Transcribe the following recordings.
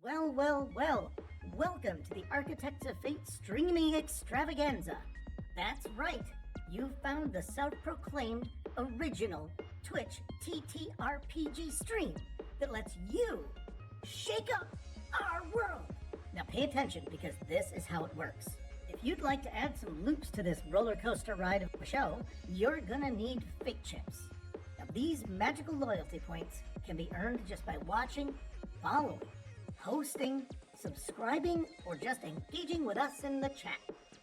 Well, well, well. Welcome to the Architects of Fate streaming extravaganza. That's right. You've found the self-proclaimed original Twitch TTRPG stream that lets you shake up our world. Now pay attention because this is how it works. If you'd like to add some loops to this roller coaster ride of a show, you're gonna need fate chips. Now these magical loyalty points can be earned just by watching, following, hosting, subscribing, or just engaging with us in the chat.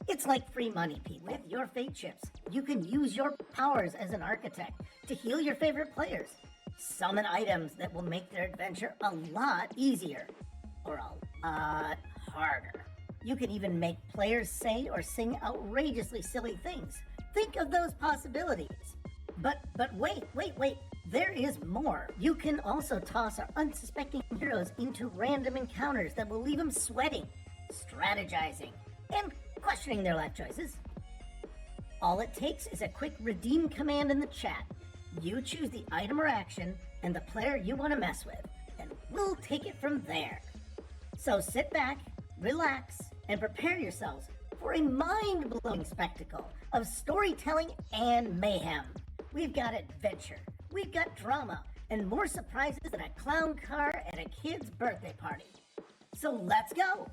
It's like free money, people. With your fate chips, you can use your powers as an architect to heal your favorite players, summon items that will make their adventure a lot easier, or a lot harder. You can even make players say or sing outrageously silly things. Think of those possibilities. But wait. There is more. You can also toss our unsuspecting heroes into random encounters that will leave them sweating, strategizing, and questioning their life choices. All it takes is a quick redeem command in the chat. You choose the item or action and the player you want to mess with, and we'll take it from there. So sit back, relax, and prepare yourselves for a mind-blowing spectacle of storytelling and mayhem. We've got adventure, we've got drama, and more surprises than a clown car at a kid's birthday party. So let's go!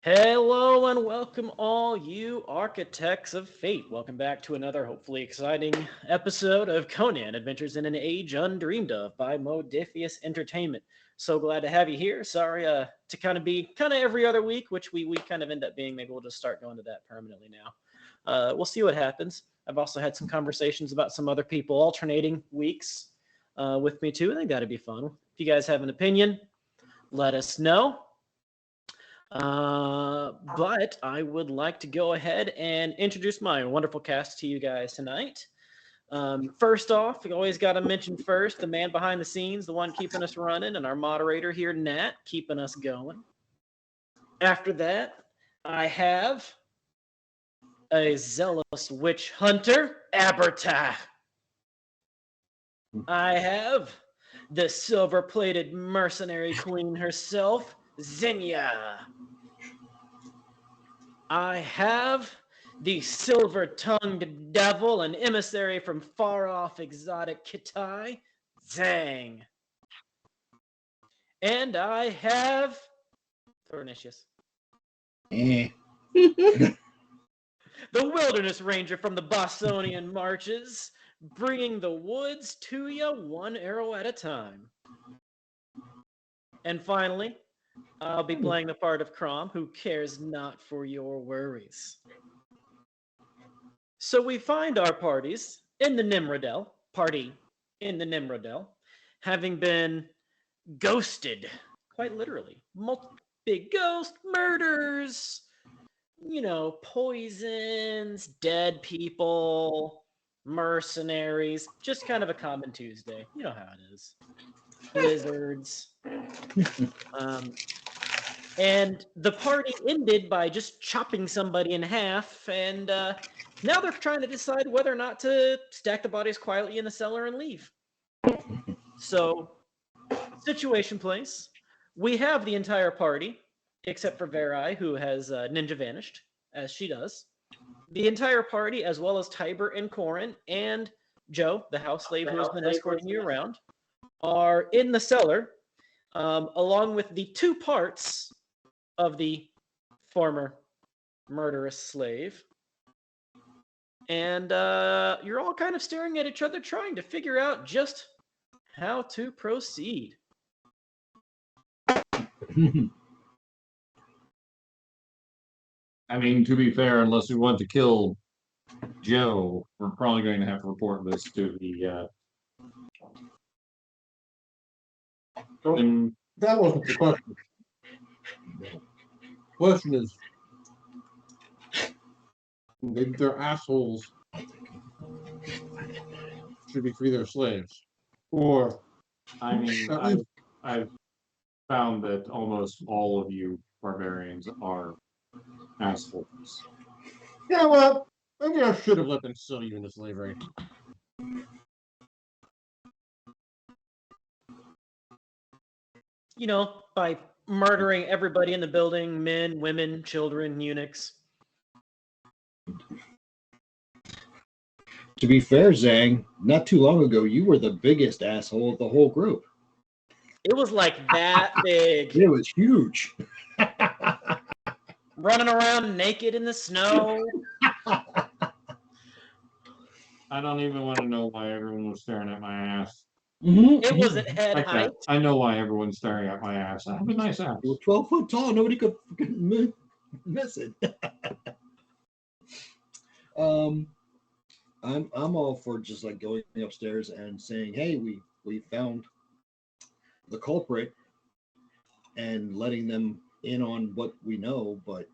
Hello and welcome all you Architects of Fate. Welcome back to another hopefully exciting episode of Conan, Adventures in an Age Undreamed of by Modifius Entertainment. So glad to have you here. Sorry to kind of be every other week, which we kind of end up being. Maybe we'll just start going to that permanently now. We'll see what happens. I've also had some conversations about some other people alternating weeks with me too. I think that'd be fun. If you guys have an opinion, let us know. But I would like to go ahead and introduce my wonderful cast to you guys tonight. First off, we always got to mention first the man behind the scenes, the one keeping us running, and our moderator here, Nat, keeping us going. After that, I have a zealous witch hunter, Aberta. I have the silver-plated mercenary queen herself, Xenia. I have the silver-tongued devil and emissary from far-off exotic Kitai, Zhang. And I have Thornicius. The wilderness ranger from the Bostonian marches, bringing the woods to you one arrow at a time. And finally, I'll be playing the part of Crom, who cares not for your worries. So we find our parties in the Nimrodel, having been ghosted, quite literally. Big ghost murders, poisons, dead people, mercenaries, just kind of a common Tuesday. You know how it is. Blizzards. And the party ended by just chopping somebody in half, and now they're trying to decide whether or not to stack the bodies quietly in the cellar and leave. So, situation place. We have the entire party, except for Verai, who has ninja vanished, as she does. The entire party, as well as Tiber and Corin, and Joe, the house slave who has been escorting you around, are in the cellar, along with the two parts of the former murderous slave. And you're all kind of staring at each other, trying to figure out just how to proceed. I mean, to be fair, unless we want to kill Joe, we're probably going to have to report this to the That wasn't the question. The question is, they're assholes. Should we free their slaves? Or, I mean, I've found that almost all of you barbarians are assholes. yeah, well, maybe I should have let them sell you into slavery. by murdering everybody in the building, men, women, children, eunuchs. To be fair, Zhang, not too long ago, you were the biggest asshole of the whole group. It was like that big. It was huge. Running around naked in the snow. I don't even want to know why everyone was staring at my ass. It was at head Like height. that. I know why everyone's staring at my ass. I have a nice ass. You were 12 foot tall. Nobody could miss it. I'm all for just like going upstairs and saying, "Hey, we found the culprit," and letting them in on what we know, but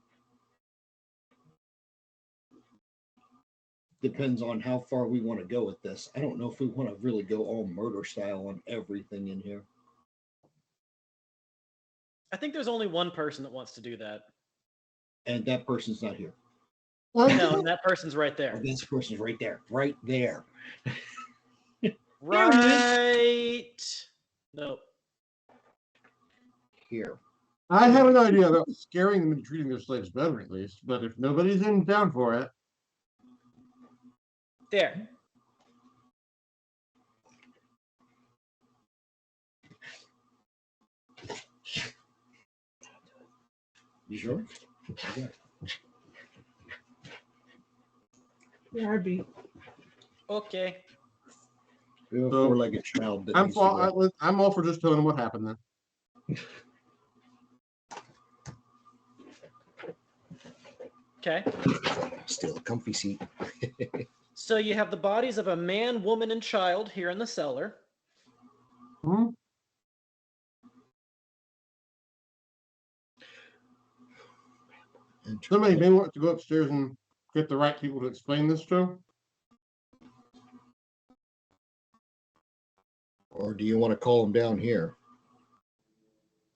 depends on how far we want to go with this. I don't know if we want to really go all murder style on everything in here. I think there's only one person that wants to do that. And that person's not here. No, and that person's right there. This person's right there. Right there. Right. Nope. Here. I have an idea about scaring them and treating their slaves better, at least. But if nobody's in down for it, there. You sure? Okay. yeah, I'd be. Okay. We have a So, four-legged child. That I'm needs to go. I'm all for just telling them what happened then. Okay. Still a comfy seat. So you have the bodies of a man, woman, and child here in the cellar. Hmm? Somebody may want to go upstairs and get the right people to explain this to. Or do you want to call them down here?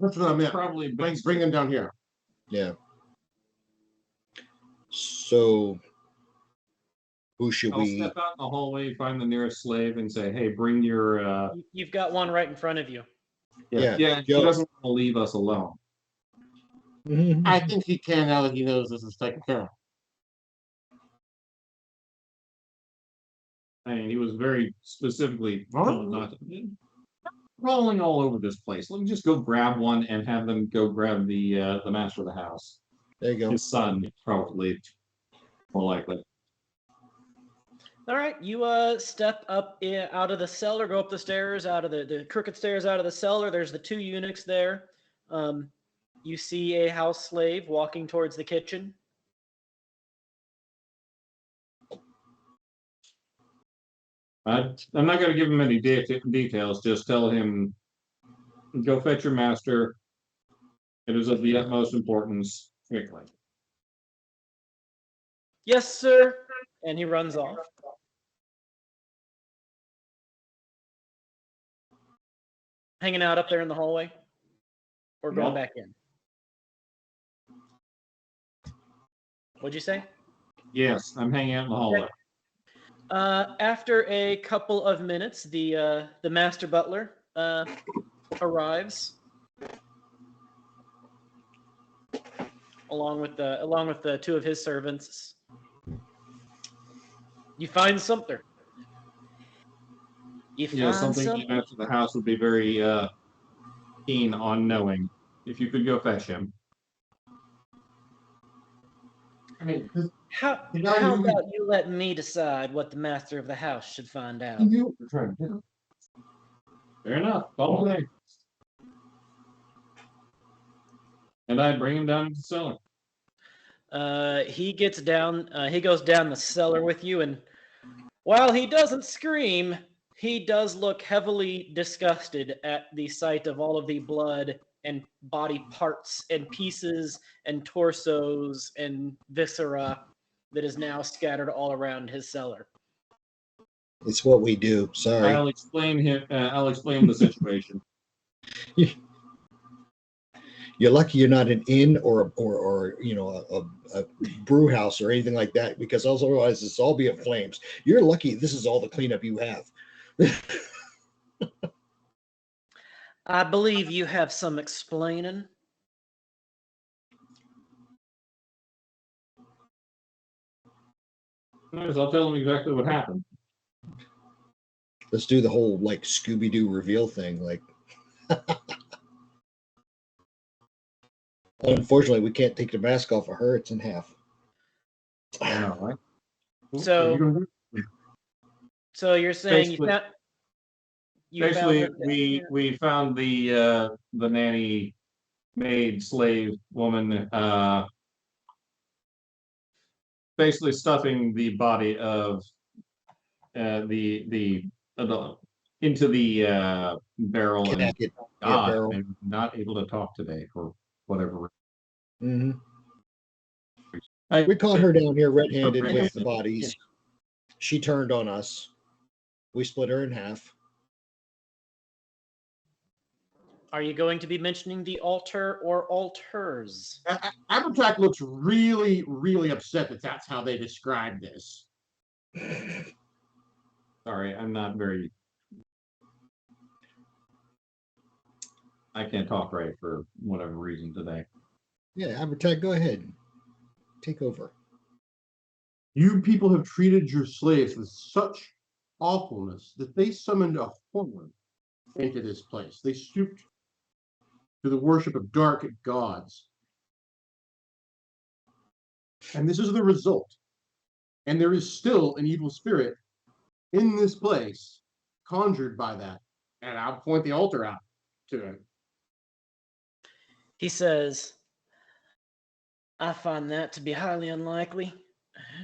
That's what I meant. Probably best. Bring them down here. Yeah. So, who should I'll we? step out in the hallway, find the nearest slave, and say, "Hey, bring your." You've got one right in front of you. Yeah, Yeah. He Joe. doesn't want to leave us alone. I think he can now that he knows this is taken care of. I mean, he was very specifically Huh? told not to. Rolling all over this place. Let me just go grab one and have them go grab the master of the house. There you go. His son, probably more likely. All right, you step up out of the cellar, go up the stairs, out of the crooked stairs out of the cellar. There's the two eunuchs there. You see a house slave walking towards the kitchen. I'm not going to give him any details. Just tell him, go fetch your master. It is of the utmost importance. Quickly. Yes, sir. And he runs off. Hanging out up there in the hallway? Or going back in? What'd you say? Yes, I'm hanging out in the hallway. After a couple of minutes, the master butler arrives, along with the two of his servants. You find something. Yeah, something the master of the house would be very keen on knowing. If you could go fetch him. I mean, How about you let me decide what the master of the house should find out? Fair enough. Follow me. And I bring him down to the cellar. He gets down. He goes down the cellar with you, and while he doesn't scream, he does look heavily disgusted at the sight of all of the blood and body parts and pieces and torsos and viscera that is now scattered all around his cellar. It's what we do. Sorry. I'll explain the situation. You're lucky you're not an inn or a brew house or anything like that, because otherwise this all be in flames. You're lucky this is all the cleanup you have. I believe you have some explaining. Yes, I'll tell him exactly what happened. Let's do the whole like Scooby Doo reveal thing. Like, unfortunately, we can't take the mask off of her. It's in half. I know, right? So- What are you gonna do? So you're saying Basically- you found Basically, her we found the nanny maid slave woman basically stuffing the body of the adult into the barrel and Casket, God, barrel. I'm not able to talk today for whatever hmm reason. We caught her down here red-handed with the bodies. She turned on us. We split her in half. Are you going to be mentioning the altar or altars? Abertac looks really, really upset that that's how they describe this. Sorry, I'm not very. I can't talk right for whatever reason today. Yeah, Abertag, go ahead. Take over. You people have treated your slaves with such awfulness that they summoned a horror into this place. They stooped to the worship of dark gods. And this is the result. And there is still an evil spirit in this place, conjured by that. And I'll point the altar out to him. He says, I find that to be highly unlikely.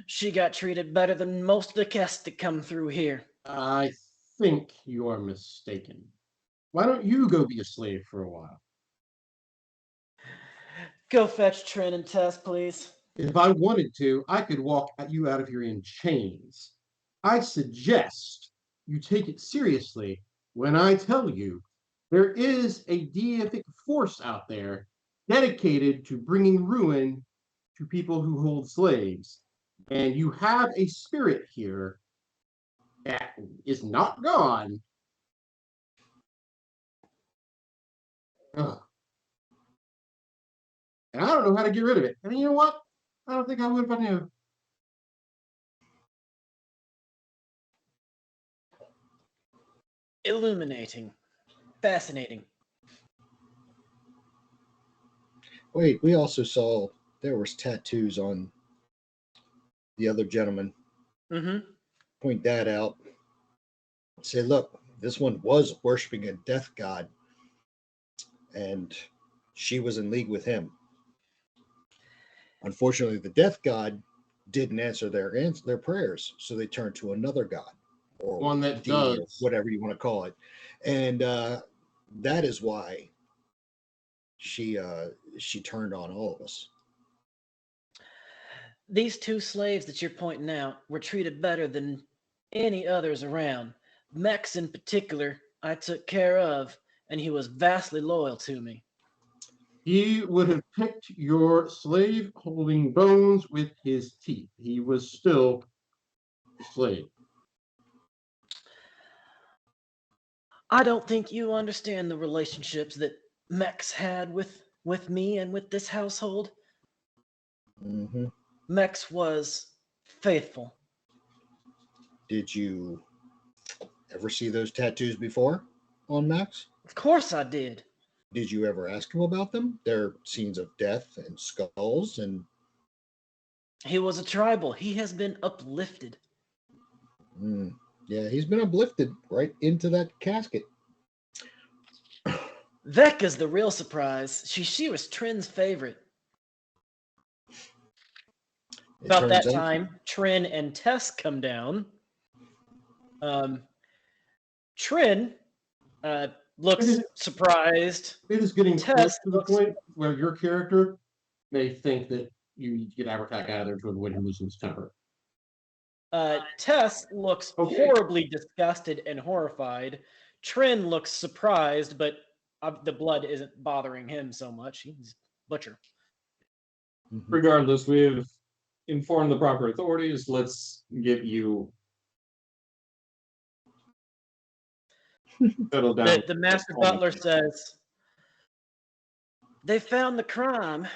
She got treated better than most of the guests that come through here. I think you are mistaken. Why don't you go be a slave for a while? Go fetch Trin and Tess, please. If I wanted to, I could walk you out of here in chains. I suggest you take it seriously when I tell you there is a deific force out there dedicated to bringing ruin to people who hold slaves. And you have a spirit here that is not gone. Ugh. And I don't know how to get rid of it. And you know what? I don't think I would if I knew. Illuminating. Fascinating. Wait, we also saw there was tattoos on the other gentleman. Mm-hmm. Point that out. Say, look, this one was worshiping a death god, and she was in league with him. Unfortunately, the death god didn't answer their prayers, so they turned to another god, or One that deity, or does. whatever you want to call it, and that is why she turned on all of us. These two slaves that you're pointing out were treated better than any others around. Mex in particular, I took care of, and he was vastly loyal to me. He would have picked your slave holding bones with his teeth. He was still a slave. I don't think you understand the relationships that Mex had with me and with this household. Mm-hmm. Mex was faithful. Did you ever see those tattoos before on Max? Of course I did. Did you ever ask him about them? They're scenes of death and skulls, and He was a tribal. He has been uplifted. yeah, he's been uplifted right into that casket. Vecca's the real surprise. She was Trin's favorite. It About that turns out- time, Trin and Tess come down. Trin looks surprised. It is getting close Tess to the looks- point where your character may think that you need to get Abertac out of there to avoid him losing his temper. Tess looks Okay. horribly disgusted and horrified. Trin looks surprised, but the blood isn't bothering him so much. He's butcher. Mhm. Regardless, we've informed the proper authorities. Let's get you Settle down. The master butler says, they found the crime.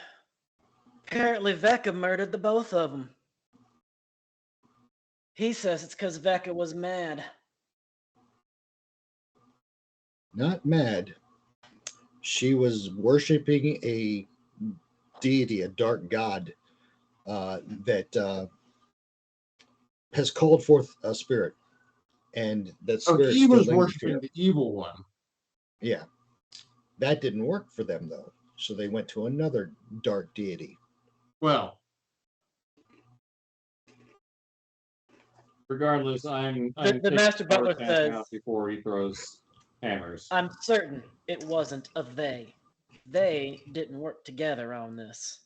Apparently, Vecca murdered the both of them. He says it's because Vecca was mad. Not mad. She was worshiping a deity, a dark god that has called forth a spirit, and that Oh, spirit he was still lingers here. worshiping the evil one. Yeah, that didn't work for them though, so they went to another dark deity. Well, Regardless, I'm The taking master butler Howard says, out before he throws hammers. I'm certain it wasn't a they. They didn't work together on this.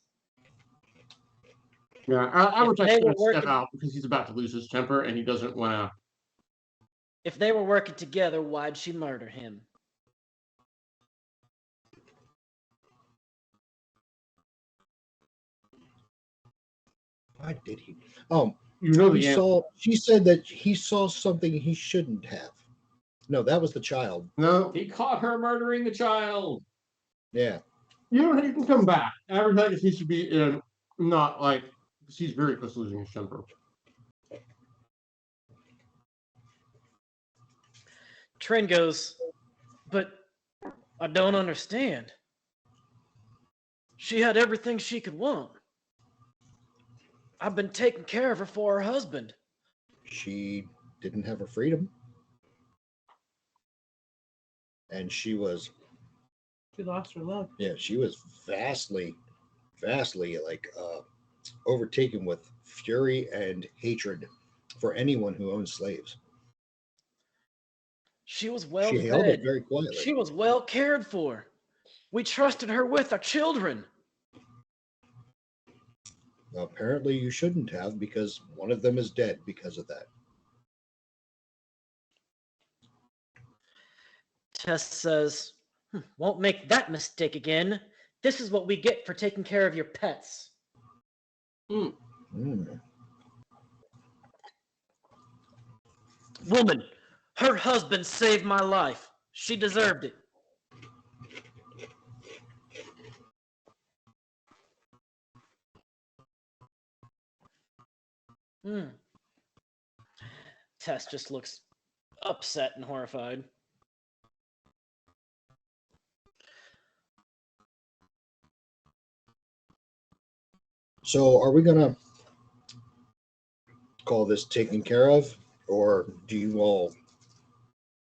yeah, I If would like they to were step working- out because he's about to lose his temper and he doesn't want to. If they were working together, why'd she murder him? Why did he? Oh, You know the he answer. saw. She said that he saw something he shouldn't have. No, that was the child. No, He caught her murdering the child. Yeah. you know he can come back. Advertise he should be in, not like because he's very close to losing his temper. Trin goes, but I don't understand. She had everything she could want. I've been taking care of her for her husband. She didn't have her freedom, and she was. She lost her love. Yeah, she was vastly like overtaken with fury and hatred for anyone who owned slaves. She was well She held it fed. very quietly. She was well cared for. We trusted her with our children. Apparently, you shouldn't have, because one of them is dead because of that. Tess says, won't make that mistake again. This is what we get for taking care of your pets. Mm. Woman, her husband saved my life. She deserved it. Tess just looks upset and horrified. So, are we gonna call this taken care of, or do you all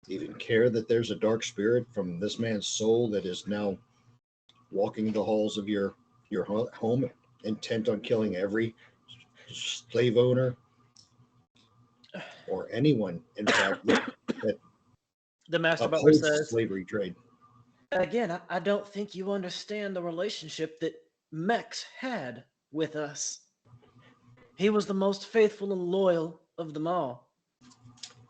even care that there's a dark spirit from this man's soul that is now walking the halls of your home, intent on killing every slave owner or anyone, in fact, that The master butler upholds says, slavery trade? again, I don't think you understand the relationship that Mex had with us. He was the most faithful and loyal of them all.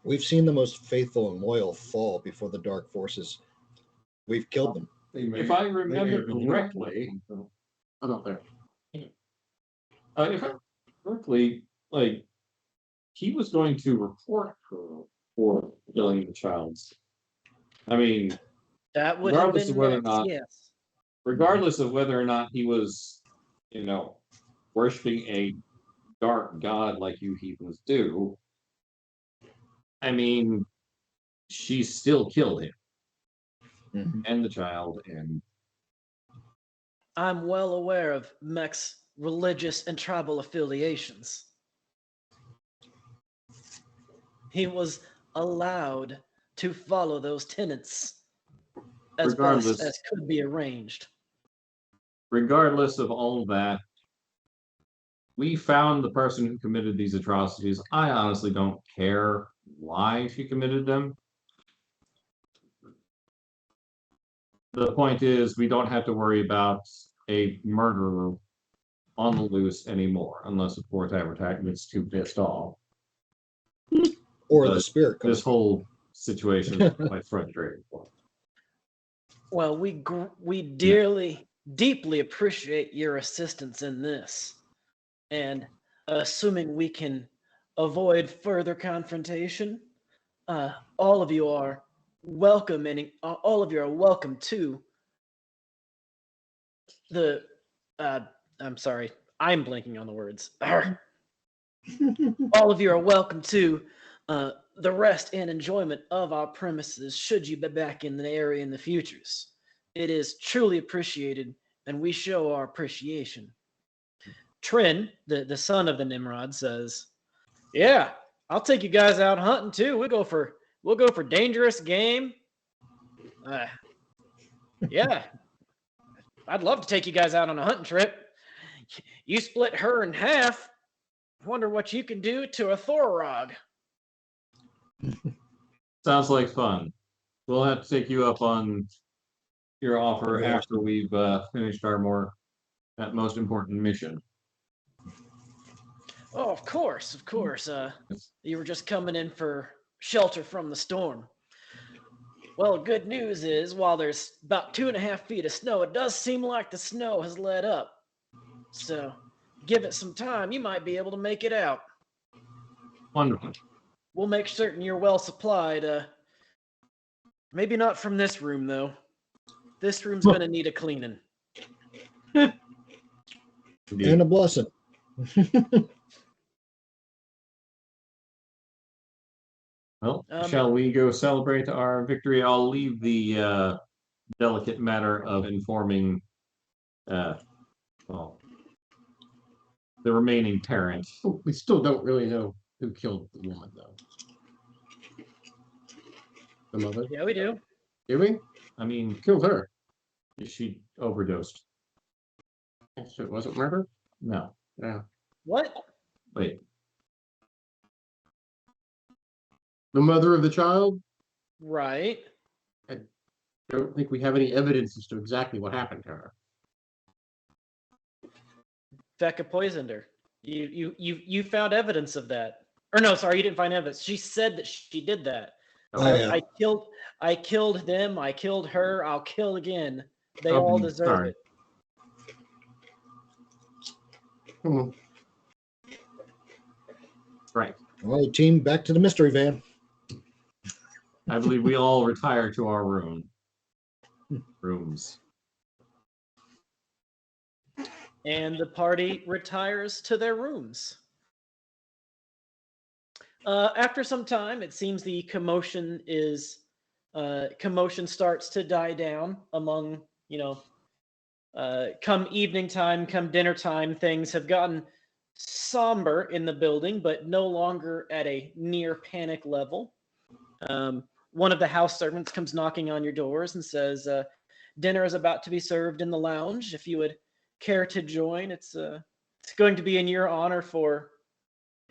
We've seen the most faithful and loyal fall before the dark forces. We've killed them. If I remember correctly, I'm not there. if I remember correctly, like he was going to report her for killing the child. I mean, That would have regardless been of whether or Mex, not, yes. regardless of whether or not he was, worshiping a dark god like you heathens do, I mean, she still killed him and the child, and I'm well aware of Mech's religious and tribal affiliations. He was allowed to follow those tenets as Regardless- best as could be arranged. regardless of all that, we found the person who committed these atrocities. I honestly don't care why she committed them. The point is, we don't have to worry about a murderer on the loose anymore, unless, of course, Attack gets too pissed off. Or the But spirit comes. This whole situation is quite frustrating for us. Well, we deeply appreciate your assistance in this. And assuming we can avoid further confrontation, all of you are welcome, and all of you are welcome to the. I'm sorry, I'm blanking on the words. All of you are welcome to the rest and enjoyment of our premises. Should you be back in the area in the futures, it is truly appreciated, and we show our appreciation. Trin, the son of the Nimrod, says, "Yeah, I'll take you guys out hunting too. We'll go for dangerous game. Yeah, I'd love to take you guys out on a hunting trip. You split her in half. Wonder what you can do to a Thorog." Sounds like fun. We'll have to take you up on your offer Yeah. after we've finished our that most important mission. Oh, of course, of course. You were just coming in for shelter from the storm. Well, good news is, while there's about 2.5 feet of snow, it does seem like the snow has let up. So, give it some time, you might be able to make it out. Wonderful. We'll make certain you're well supplied. Maybe not from this room, though. This room's going to need a cleaning. And a blessing. Well, shall we go celebrate our victory? I'll leave the delicate matter of informing the remaining parent. We still don't really know who killed the woman, though. The mother? Yeah, we do. Did we? I mean, Killed her. she overdosed. So it wasn't murder? No, Yeah. What? wait. The mother of the child? Right. I don't think we have any evidence as to exactly what happened to her. Becca poisoned her. You found evidence of that. Or no, sorry, you didn't find evidence. She said that she did that. Oh, yeah. I killed them. I killed her. I'll kill again. They Oh, all deserve sorry. it. Hmm. Right. All right, team, back to the mystery van. I believe we all retire to our rooms. And the party retires to their rooms. After some time, it seems the commotion starts to die down among, come evening time, come dinner time, things have gotten somber in the building, but no longer at a near panic level. One of the house servants comes knocking on your doors and says, dinner is about to be served in the lounge. If you would care to join, it's going to be in your honor for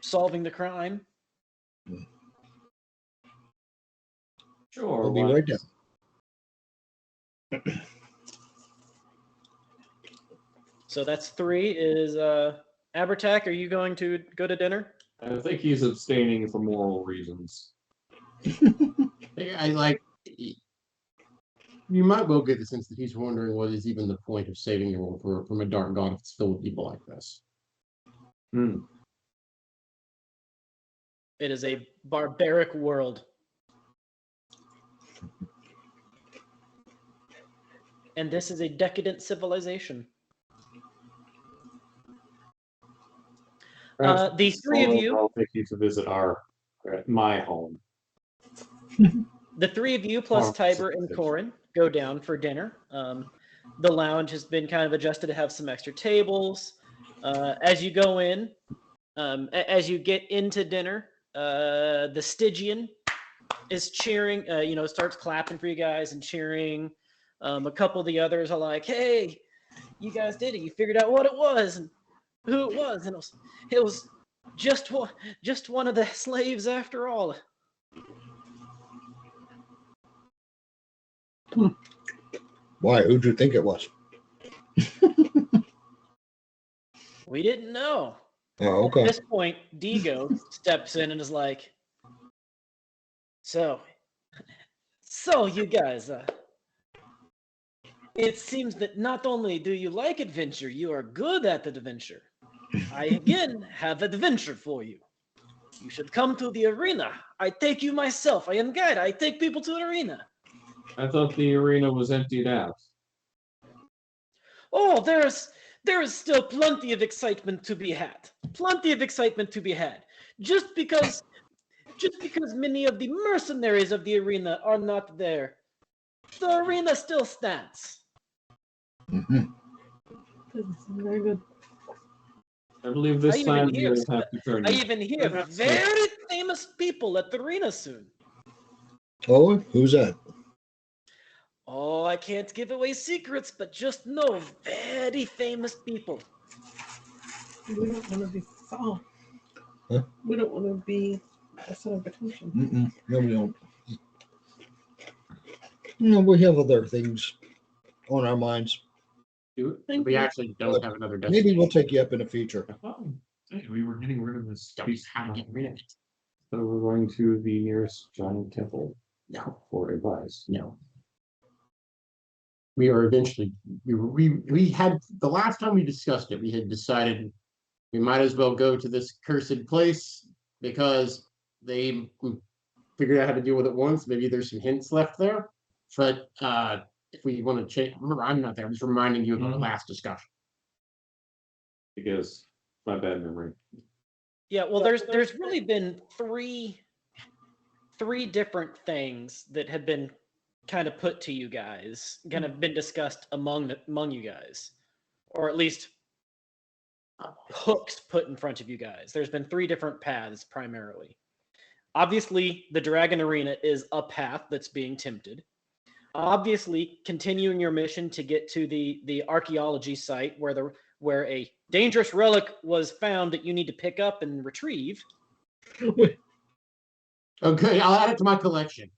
solving the crime. Sure. We'll be right down. So that's 3. Is Abertac, are you going to go to dinner? I think he's abstaining for moral reasons. I like. You might well get the sense that he's wondering what is even the point of saving the world from a dark god if it's filled with people like this. Hmm. It is a barbaric world. And this is a decadent civilization. The 3 of you. I'll take you to visit my home. The 3 of you plus Tiber and Corin go down for dinner. The lounge has been kind of adjusted to have some extra tables. As you go in, as you get into dinner, the Stygian is cheering, starts clapping for you guys and cheering. A couple of the others are like, "Hey, you guys did it. You figured out what it was and who it was. And it was just one of the slaves after all." Why? Who'd you think it was? We didn't know. Oh, okay. At this point, Digo steps in and is like, So you guys, it seems that not only do you like adventure, you are good at the adventure. I again have adventure for you. You should come to the arena. I take you myself. I am guide. I take people to the arena. I thought the arena was emptied out. Oh, there is still plenty of excitement to be had. Plenty of excitement to be had. Just because many of the mercenaries of the arena are not there, the arena still stands. Mhm. Doesn't sound very good. I believe this time hear you'll have to turn. I even hear very famous people at the arena soon. Oh, who's that? Oh, I can't give away secrets, but just know very famous people. We don't want to be found. Huh? We don't want to be a center of attention. Mm-mm. No, we don't. No, we have other things on our minds. We actually don't have another destination. Maybe we'll take you up in the future. Oh, we were getting rid of this. Don't have to get rid of it. So we're going to the nearest giant temple. No, For advice. no. We are eventually. We had the last time we discussed it. We had decided we might as well go to this cursed place because we figured out how to deal with it once. Maybe there's some hints left there, but if we want to change, remember, I'm not there. I'm just reminding you of our last discussion. Because my bad memory. Yeah, well, there's really been three different things that have been kind of put to you guys, kind of been discussed among you guys, or at least hooks put in front of you guys. There's been three different paths primarily. Obviously, the Dragon Arena is a path that's being tempted. Obviously, continuing your mission to get to the archaeology site where a dangerous relic was found that you need to pick up and retrieve. Okay, I'll add it to my collection.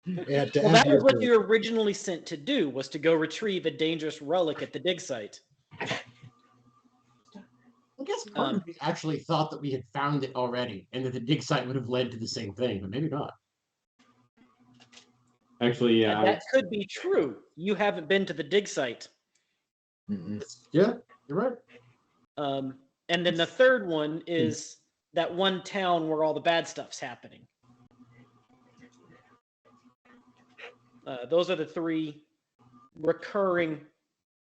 Yeah, to Well, add that to was your what you were originally sent to do, was to go retrieve a dangerous relic at the dig site. I guess part of me actually thought that we had found it already, and that the dig site would have led to the same thing, but maybe not. Actually, yeah. And that could be true. You haven't been to the dig site. Mm-mm. Yeah, you're right. And then the third one is that one town where all the bad stuff's happening. Those are the three recurring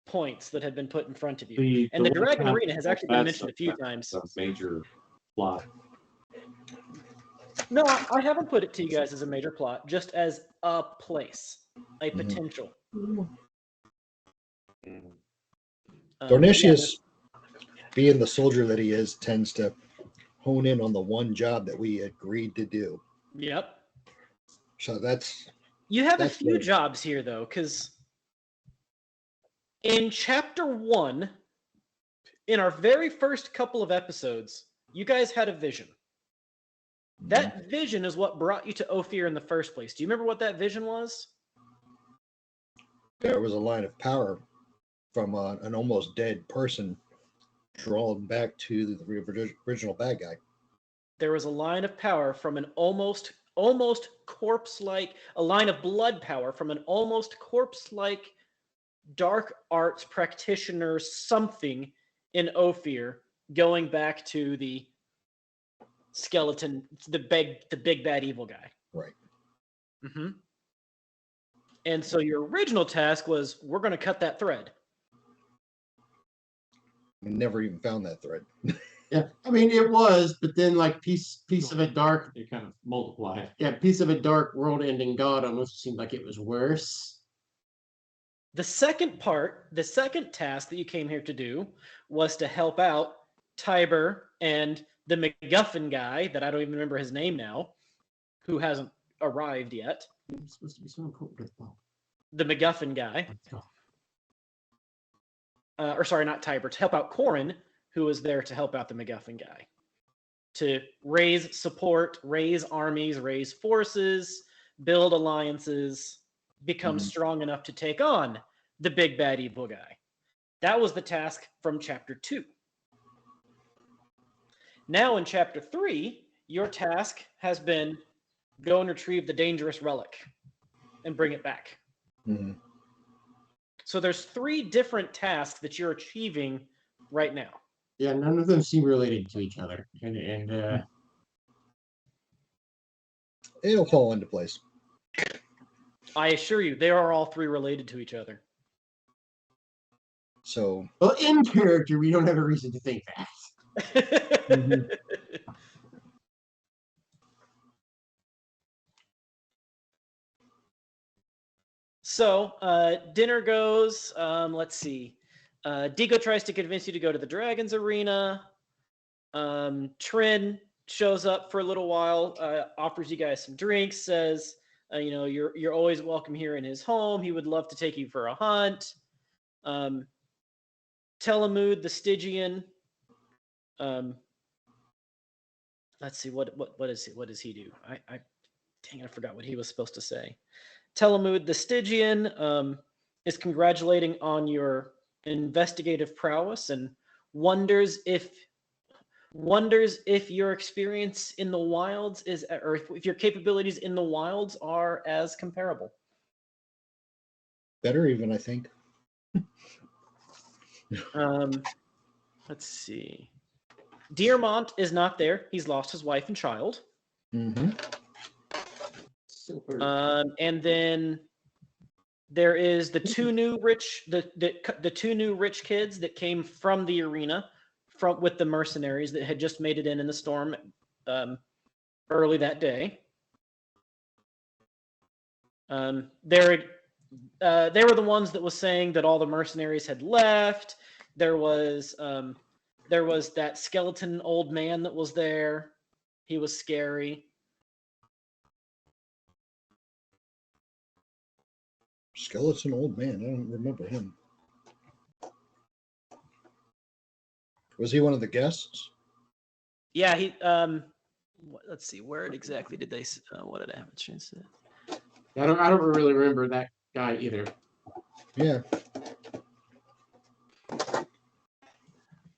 points that have been put in front of you. And the Dragon Arena has actually been mentioned a few times. A major plot. No, I haven't put it to you guys as a major plot, just as a place, a potential. Dornitius, being the soldier that he is, tends to hone in on the one job that we agreed to do. Yep. So that's... You have a That's few right. jobs here, though, because in Chapter 1, in our very first couple of episodes, you guys had a vision. That vision is what brought you to Ophir in the first place. Do you remember what that vision was? There was a line of power from an almost dead person drawn back to the original bad guy. There was a line of power from an almost corpse-like, a line of blood power from an almost corpse-like dark arts practitioner something in Ophir, going back to the skeleton, the big bad evil guy. Right. Mm-hmm. And so your original task was, we're going to cut that thread. We never even found that thread. Yeah, I mean it was, but then like piece of a dark, It kind of multiplied. yeah, piece of a dark world-ending god almost seemed like it was worse. The second task that you came here to do was to help out Tiber and the MacGuffin guy, that I don't even remember his name now, who hasn't arrived yet. It's supposed to be so important. The MacGuffin guy. Or sorry, not Tiber, to help out Corin, who was there to help out the MacGuffin guy. To raise support, raise armies, raise forces, build alliances, become strong enough to take on the big bad evil guy. That was the task from Chapter 2. Now in Chapter 3, your task has been go and retrieve the dangerous relic and bring it back. Mm-hmm. So there's 3 different tasks that you're achieving right now. Yeah, none of them seem related to each other, and It'll fall into place. I assure you, they are all three related to each other. So, Well, in character, we don't have a reason to think that. Mhm. So, dinner goes. Let's see. Digo tries to convince you to go to the Dragons Arena. Trin shows up for a little while, offers you guys some drinks, says, you're always welcome here in his home. He would love to take you for a hunt. Telemud, the Stygian. Let's see, what does he do? I forgot what he was supposed to say. Telemud, the Stygian, is congratulating on your investigative prowess and wonders if your experience in the wilds is, or if your capabilities in the wilds are as comparable. better even, I think. Let's see. Dearmont is not there. He's lost his wife and child. Mm-hmm. And then there is the two new rich kids that came from the arena with the mercenaries that had just made it in the storm early that day. They were the ones that was saying that all the mercenaries had left. There was that skeleton old man that was there. He was scary. Skeleton old man. I don't remember him. Was he one of the guests? Yeah, he. Let's see. Where exactly did they? What did I have a chance to? I don't really remember that guy either. Yeah.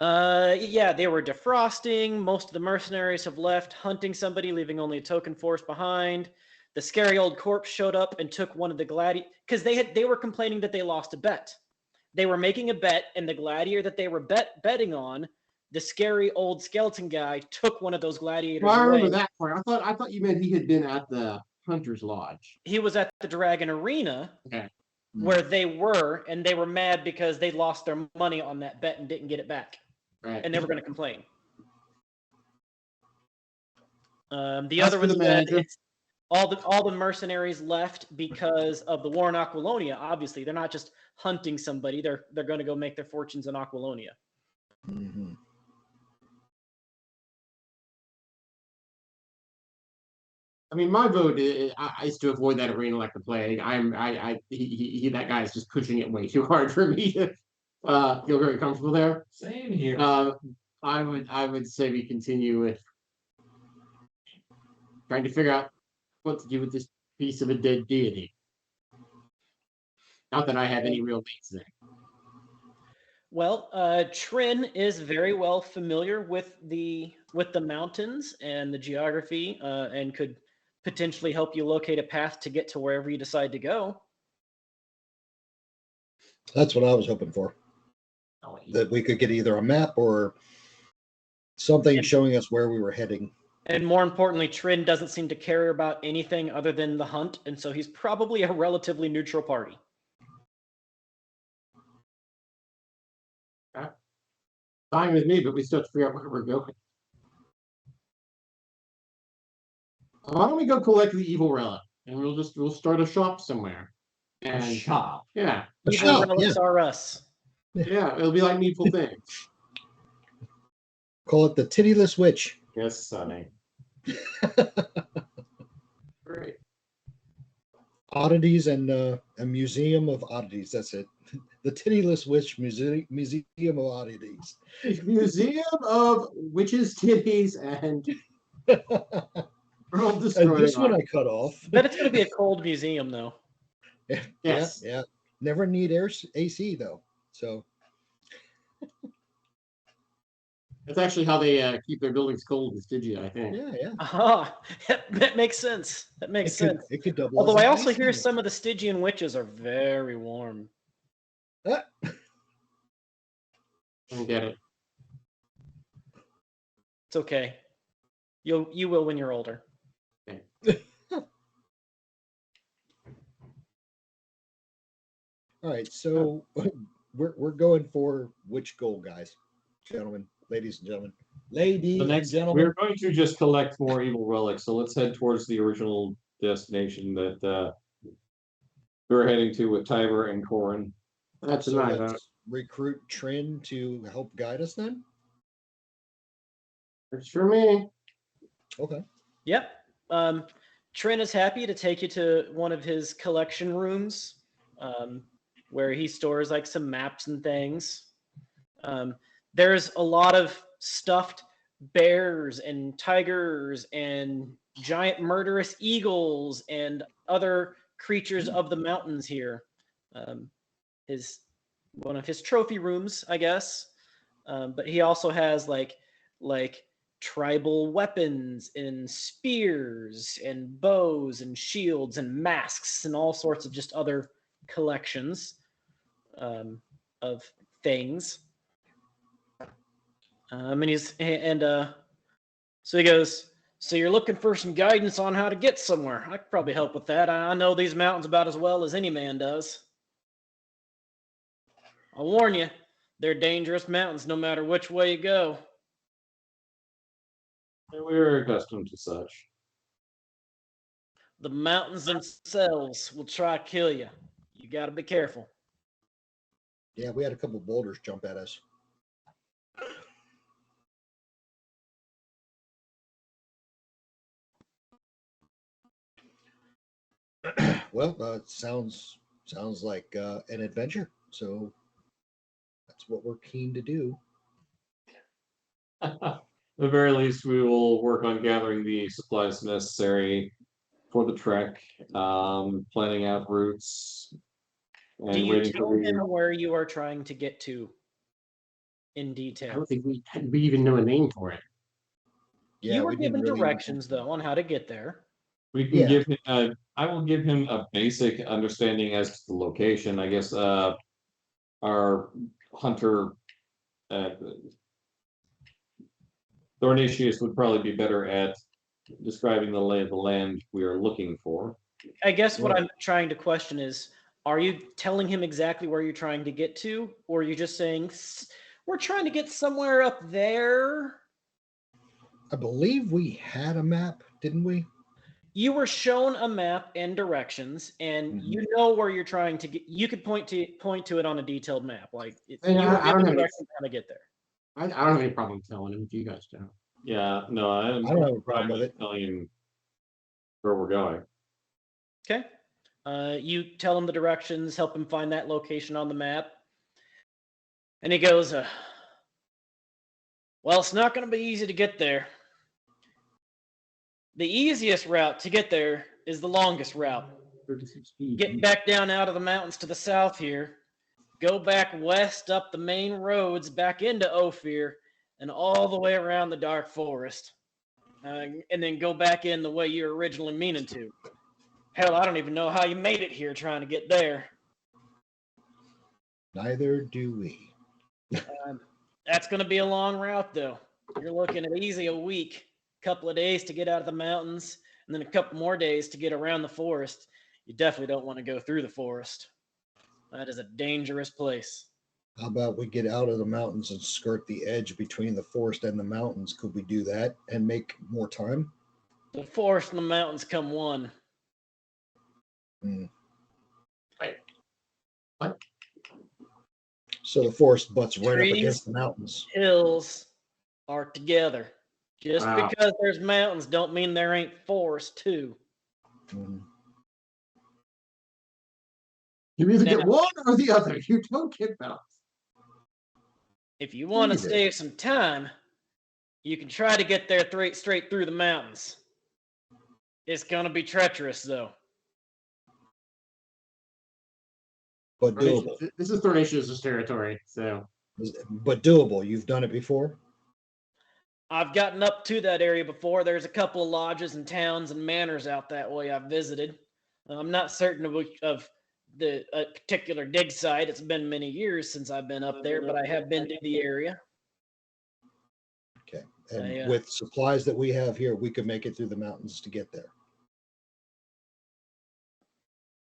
Yeah, they were defrosting. Most of the mercenaries have left, hunting somebody, leaving only a token force behind. The scary old corpse showed up and took one of the gladiators because they were complaining that they lost a bet. They were making a bet, and the gladiator that they were betting on, the scary old skeleton guy, took one of those gladiators Well, I remember away. that part. I thought you meant he had been at the Hunter's Lodge. He was at the Dragon Arena. Okay. Where they were, and they were mad because they lost their money on that bet and didn't get it back. Right. And they were going to complain. The That's other for one the said manager. it's all the mercenaries left because of the war in Aquilonia. Obviously, they're not just hunting somebody; they're going to go make their fortunes in Aquilonia. Mm-hmm. I mean, my vote is to avoid that arena like the plague. That guy is just pushing it way too hard for me to feel very comfortable there. Same here. I would say we continue with trying to figure out what to do with this piece of a dead deity. Not that I have any real mates there. Well, Trin is very well familiar with the mountains and the geography, and could potentially help you locate a path to get to wherever you decide to go. That's what I was hoping for. That we could get either a map or something showing us where we were heading. And more importantly, Trin doesn't seem to care about anything other than the hunt, and so he's probably a relatively neutral party. Fine with me, but we still have to figure out where we're going. Why don't we go collect the evil relic, and we'll start a shop somewhere. And shop. Yeah, Evil relics are us. yeah, it'll be like Needful Things. Call it the Tittyless Witch. Yes, Sonny. Great. Oddities and a museum of oddities. That's it. The Tittyless Witch Museum of Oddities. Museum of Witches, Titties, and World And Destroying this one Art. I cut off. Bet it's going to be a cold museum, though. Yes. Yeah. Never need AC though. So That's actually how they keep their buildings cold in Stygia, I think. yeah. Aha, that makes sense. That makes sense. It could double. Although as I an also AC hear unit. some of the Stygian witches are very warm. I get it. It's okay. You will when you're older. All right, so we're going for which goal, guys, gentlemen, ladies and gentlemen, The next, we're going to just collect more evil relics, so let's head towards the original destination that we were heading to with Tiber and Corin. That's So an I let's recruit Trin to help guide us then. It's for me. Okay. Yep. Trin is happy to take you to one of his collection rooms, where he stores like some maps and things. There's a lot of stuffed bears and tigers and giant murderous eagles and other creatures of the mountains here. His one of his trophy rooms, I guess. But he also has like tribal weapons and spears and bows and shields and masks and all sorts of just other collections of things. So he goes, so you're looking for some guidance on how to get somewhere. I could probably help with that. I know these mountains about as well as any man does. I'll warn you, they're dangerous mountains no matter which way you go. We're accustomed to such. The mountains themselves will try to kill you. You got to be careful. Yeah, we had a couple boulders jump at us. Well, sounds like an adventure. So that's what we're keen to do. At the very least, we will work on gathering the supplies necessary for the trek, planning out routes, Do and you waiting tell for him the. where you are trying to get to in I detail? don't think we even know a name for it. Yeah, You were we didn't given really directions, though, on how to get there. We can Yeah. give him. I will give him a basic understanding as to the location. I guess our hunter, Thornatius would probably be better at describing the lay of the land we are looking for. I guess what Right. I'm trying to question is, are you telling him exactly where you're trying to get to? Or are you just saying, we're trying to get somewhere up there? I believe we had a map, didn't we? You were shown a map and directions, and you know where you're trying to get. You could point to it on a detailed map. Like you And were I don't given have any, directions how to get there. I don't have any problem telling him if you guys don't. Yeah, no, I don't have a problem with it. Telling him where we're going. Okay. You tell him the directions, help him find that location on the map. And he goes, well, it's not going to be easy to get there. The easiest route to get there is the longest route. 36 feet. Get back down out of the mountains to the south here. Go back west up the main roads back into Ophir and all the way around the dark forest. And then go back in the way you were originally meaning to. Hell, I don't even know how you made it here trying to get there. Neither do we. That's going to be a long route, though. You're looking at easy a week, a couple of days to get out of the mountains, and then a couple more days to get around the forest. You definitely don't want to go through the forest. That is a dangerous place. How about we get out of the mountains and skirt the edge between the forest and the mountains? Could we do that and make more time? The forest and the mountains come one. What? So the forest butts right up Trees, against the mountains. Hills are together. Just Wow. because there's mountains don't mean there ain't forest, too. Mhm. You either Now- get one or the other. You don't get both. If you want to Either. save some time, you can try to get there straight through the mountains. It's going to be treacherous, though. But doable. This is Thornatius' territory, so But doable. You've done it before? I've gotten up to that area before. There's a couple of lodges and towns and manors out that way I've visited. I'm not certain of the particular dig site. It's been many years since I've been up there, but I have been to the area. Okay. And Yeah. with supplies that we have here, we could make it through the mountains to get there.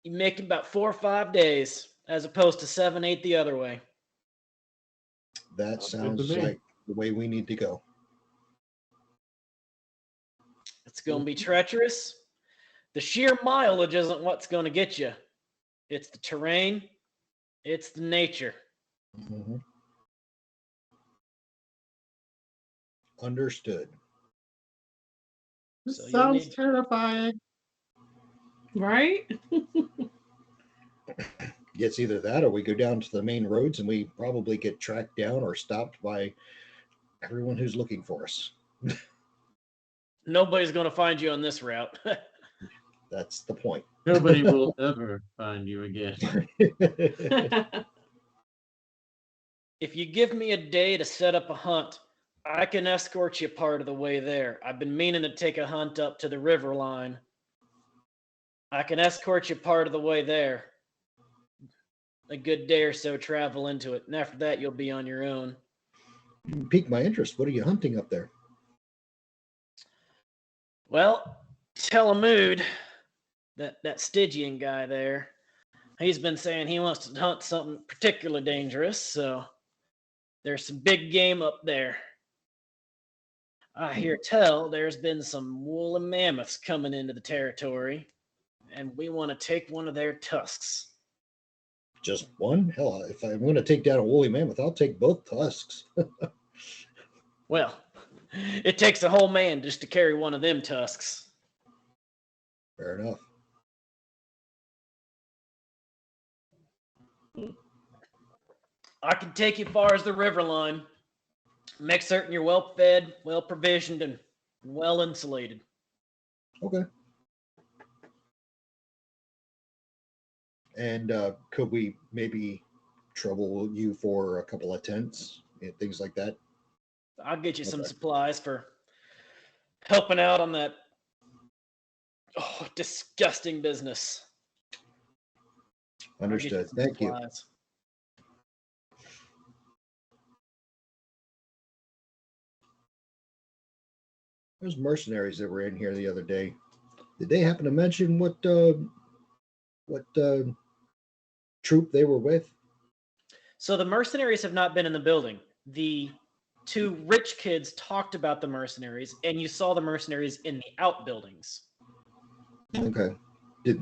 You make it about 4 or 5 days. as opposed to 7-8 the other way. That Sounds good to sounds me. like the way we need to go. It's going to be treacherous. The sheer mileage isn't what's going to get you. It's the terrain. It's the nature. Mhm. Understood. This So you'll sounds need- terrifying. Right? It's either that or we go down to the main roads and we probably get tracked down or stopped by everyone who's looking for us. Nobody's going to find you on this route. That's the point. Nobody will ever find you again. If you give me a day to set up a hunt, I can escort you part of the way there. I've been meaning to take a hunt up to the river line. I can escort you part of the way there. A good day or so travel into it, and after that you'll be on your own. You piqued my interest. What are you hunting up there? Well, Telemood, that Stygian guy there, he's been saying he wants to hunt something particularly dangerous, so there's some big game up there. I hear tell there's been some woolly mammoths coming into the territory, and we want to take one of their tusks. Just one? Hell, if I'm going to take down a woolly mammoth, I'll take both tusks. Well, it takes a whole man just to carry one of them tusks. Fair enough. I can take you far as the river line. Make certain you're well fed, well provisioned, and well insulated. Okay. And could we maybe trouble you for a couple of tents and things like that? I'll get you some Okay. supplies for helping out on that disgusting business. I'll get Understood. some Thank you. supplies. Those mercenaries that were in here the other day, did they happen to mention what troop they were with? So the mercenaries have not been in the building. The two rich kids talked about the mercenaries, and you saw the mercenaries in the outbuildings. Okay. They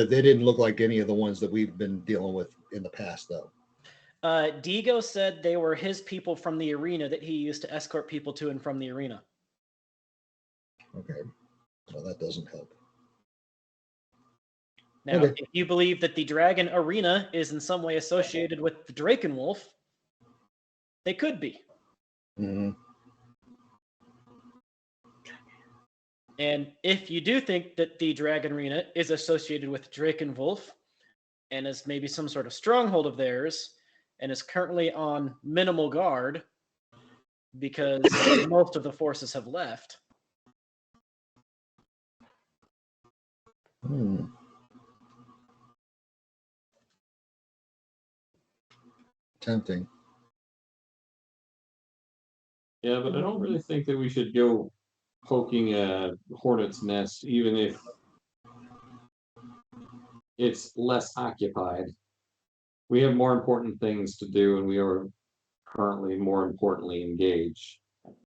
didn't look like any of the ones that we've been dealing with in the past, though. Diego said they were his people from the arena that he used to escort people to and from the arena. Okay. Well, that doesn't help. Now, Okay. if you believe that the Dragon Arena is in some way associated with the Drakenwolf, they could be. Hmm. And if you do think that the Dragon Arena is associated with Drakenwolf and is maybe some sort of stronghold of theirs and is currently on minimal guard because most of the forces have left, Hmm. Tempting. Yeah, but I don't really think that we should go poking a hornet's nest, even if it's less occupied. We have more important things to do, and we are currently more importantly engaged.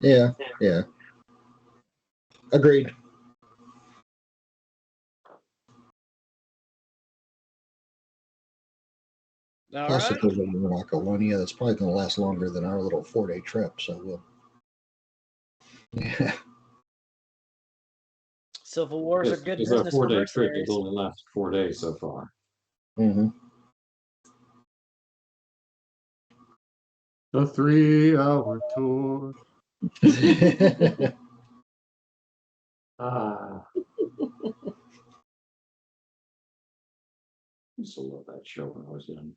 Yeah. Yeah. Agreed. all Plus, right? if there's a war colonia, that's probably going to last longer than our little 4-day trip. So we'll. Yeah. Civil wars are good Because our business for 4-day trip mercenaries. has only lasted 4 days so far. Hmm. The 3-hour tour. Ah. I used to love that show when I was young.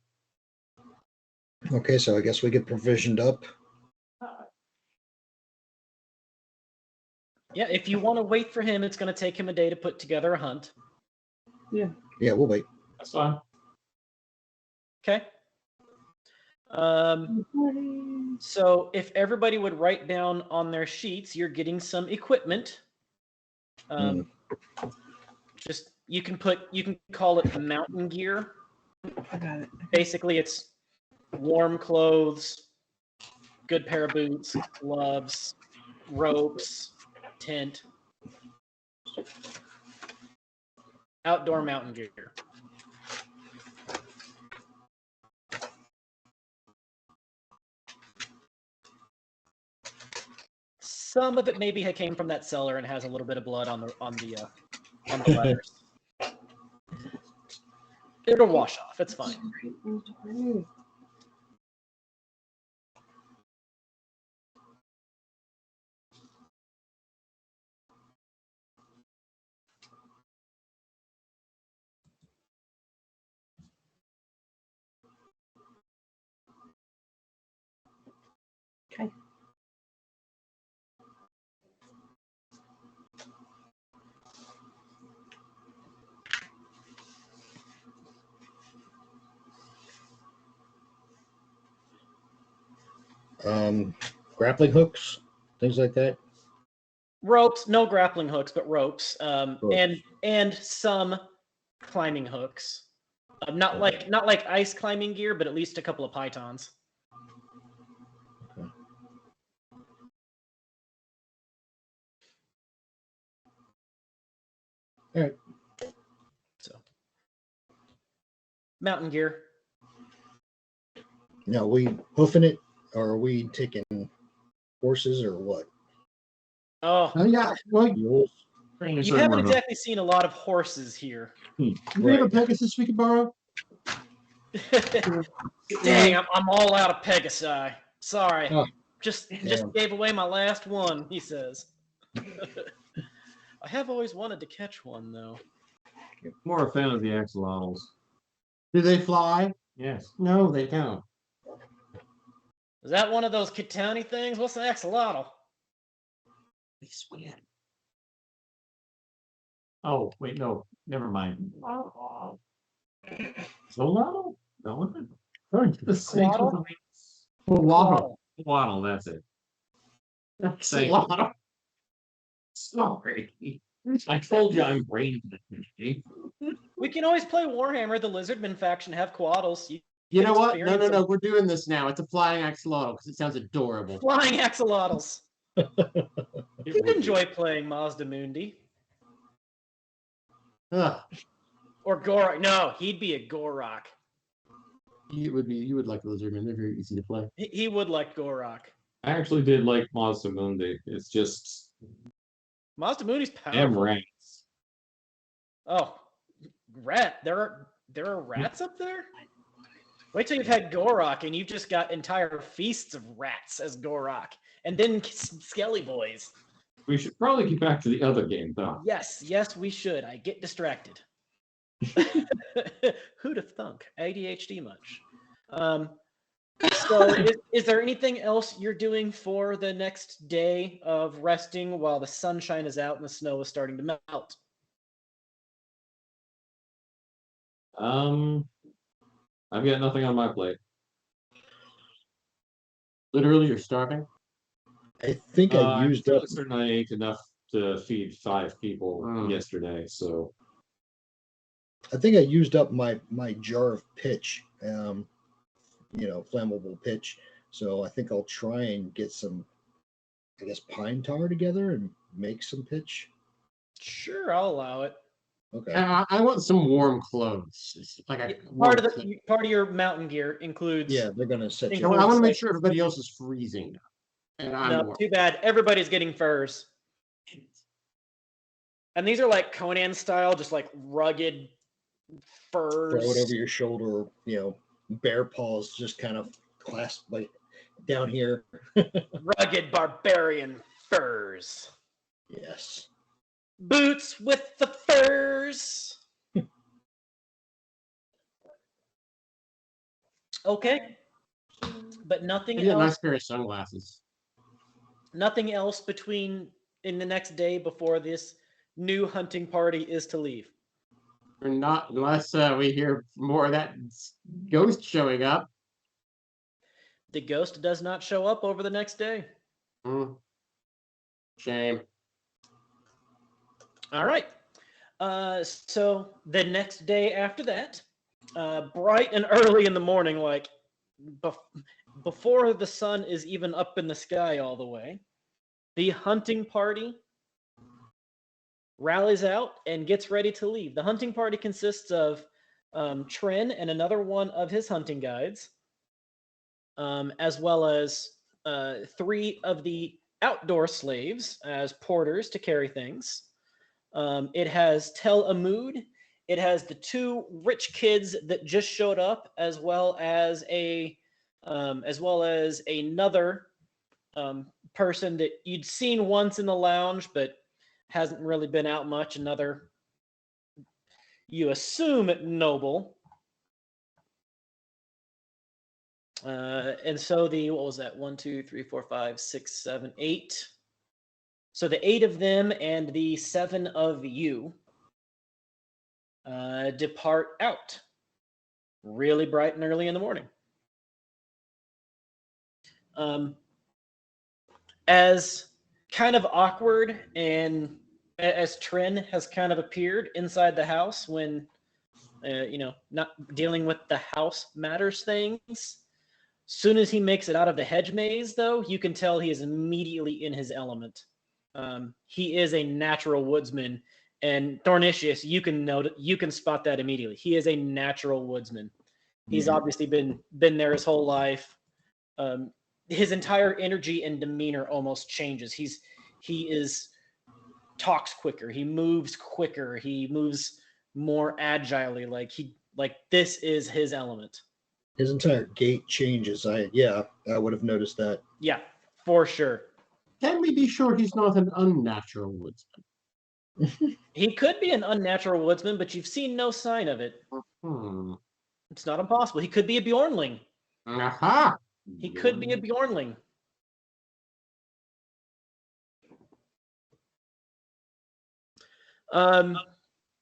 Okay, so I guess we get provisioned up. Yeah, if you want to wait for him, it's going to take him a day to put together a hunt. Yeah, we'll wait. That's fine. Okay. So if everybody would write down on their sheets, you're getting some equipment. Just you can call it mountain gear. I got it. Basically, it's warm clothes, good pair of boots, gloves, ropes, tent, outdoor mountain gear. Some of it maybe came from that cellar and has a little bit of blood on the letters. It'll wash off. It's fine. Okay. Grappling hooks, things like that. Ropes, no grappling hooks, but ropes, Ropes. and some climbing hooks. Not like ice climbing gear, but at least a couple of pythons. Okay. All right. So, mountain gear. Now, are we hoofing it, or are we taking horses, or what? Oh, yeah. Well, Mules? you haven't exactly seen a lot of horses here. do we have a Pegasus we could borrow? Dang, I'm all out of Pegasi. Sorry. Oh, Just damn. gave away my last one, he says. I have always wanted to catch one, though. More a fan of the axolotls. Do they fly? Yes. No, they don't. Is that one of those Kitani things? What's an axolotl? They swim. Oh, wait, no. Never mind. Axolotl? No. The snake with the wings. Waddle. Waddle, that's it. Thank Waddle. Sorry. I told you I'm brain dead. We can always play Warhammer. The Lizardmen faction have quaddles. You can know what? No, experience no, no. them. We're doing this now. It's a flying axolotl because it sounds adorable. Flying axolotls. It You'd would enjoy playing Mazda Mundi. Ugh. Or Gorak. No, he'd be a Gorak. You would like the lizardmen. They're very easy to play. He would like Gorak. I actually did like Mazda Mundi. It's just Mazda Mundi's damn powerful. rats. Oh, rat. There are rats up there? Wait till you've had Gorak and you've just got entire feasts of rats as Gorak. And then Skelly Boys. We should probably get back to the other game, though. Yes, we should. I get distracted. Who'd have thunk? ADHD much. So is there anything else you're doing for the next day of resting while the sunshine is out and the snow is starting to melt? I've got nothing on my plate. Literally, you're starving. I think I I'm used up. fairly certain I ate enough to feed 5 people yesterday, so I think I used up my jar of pitch. Flammable pitch. So I think I'll try and get some, I guess, pine tar together and make some pitch. Sure, I'll allow it. Okay. I want some warm clothes. It's like Part of your mountain gear includes. Yeah, they're gonna set I you. I want to make sure everybody else is freezing. And I'm No, warm. too bad. Everybody's getting furs. And these are like Conan style, just like rugged furs. Throw it over your shoulder, bear paws just kind of clasped like down here. Rugged barbarian furs. Yes. Boots with the furs. Okay. But nothing I get a else. nice pair of sunglasses. Nothing else between in the next day before this new hunting party is to leave. Or not, unless we hear more of that ghost showing up. The ghost does not show up over the next day. Shame. All right. So the next day after that, Bright and early in the morning, like before the sun is even up in the sky all the way, the hunting party rallies out and gets ready to leave. The hunting party consists of Trin and another one of his hunting guides, as well as 3 of the outdoor slaves as porters to carry things. It has Tel Amud. It has the 2 rich kids that just showed up, as well as another person that you'd seen once in the lounge, but hasn't really been out much. Another, you assume, noble. And so what was that? 1, 2, 3, 4, 5, 6, 7, 8. So the 8 of them and the 7 of you depart out really bright and early in the morning. As kind of awkward and as Trin has kind of appeared inside the house when, not dealing with the house matters things. Soon as he makes it out of the hedge maze, though, you can tell he is immediately in his element. He is a natural woodsman, and Thornicius, you can spot that immediately. He is a natural woodsman. He's obviously been there his whole life. His entire energy and demeanor almost changes. He talks quicker. He moves quicker. He moves more agilely. Like this is his element. His entire gait changes. I would have noticed that. Yeah, for sure. Can we be sure he's not an unnatural woodsman? He could be an unnatural woodsman, but you've seen no sign of it. It's not impossible. He could be a Bjornling. Aha! He could be a Bjornling.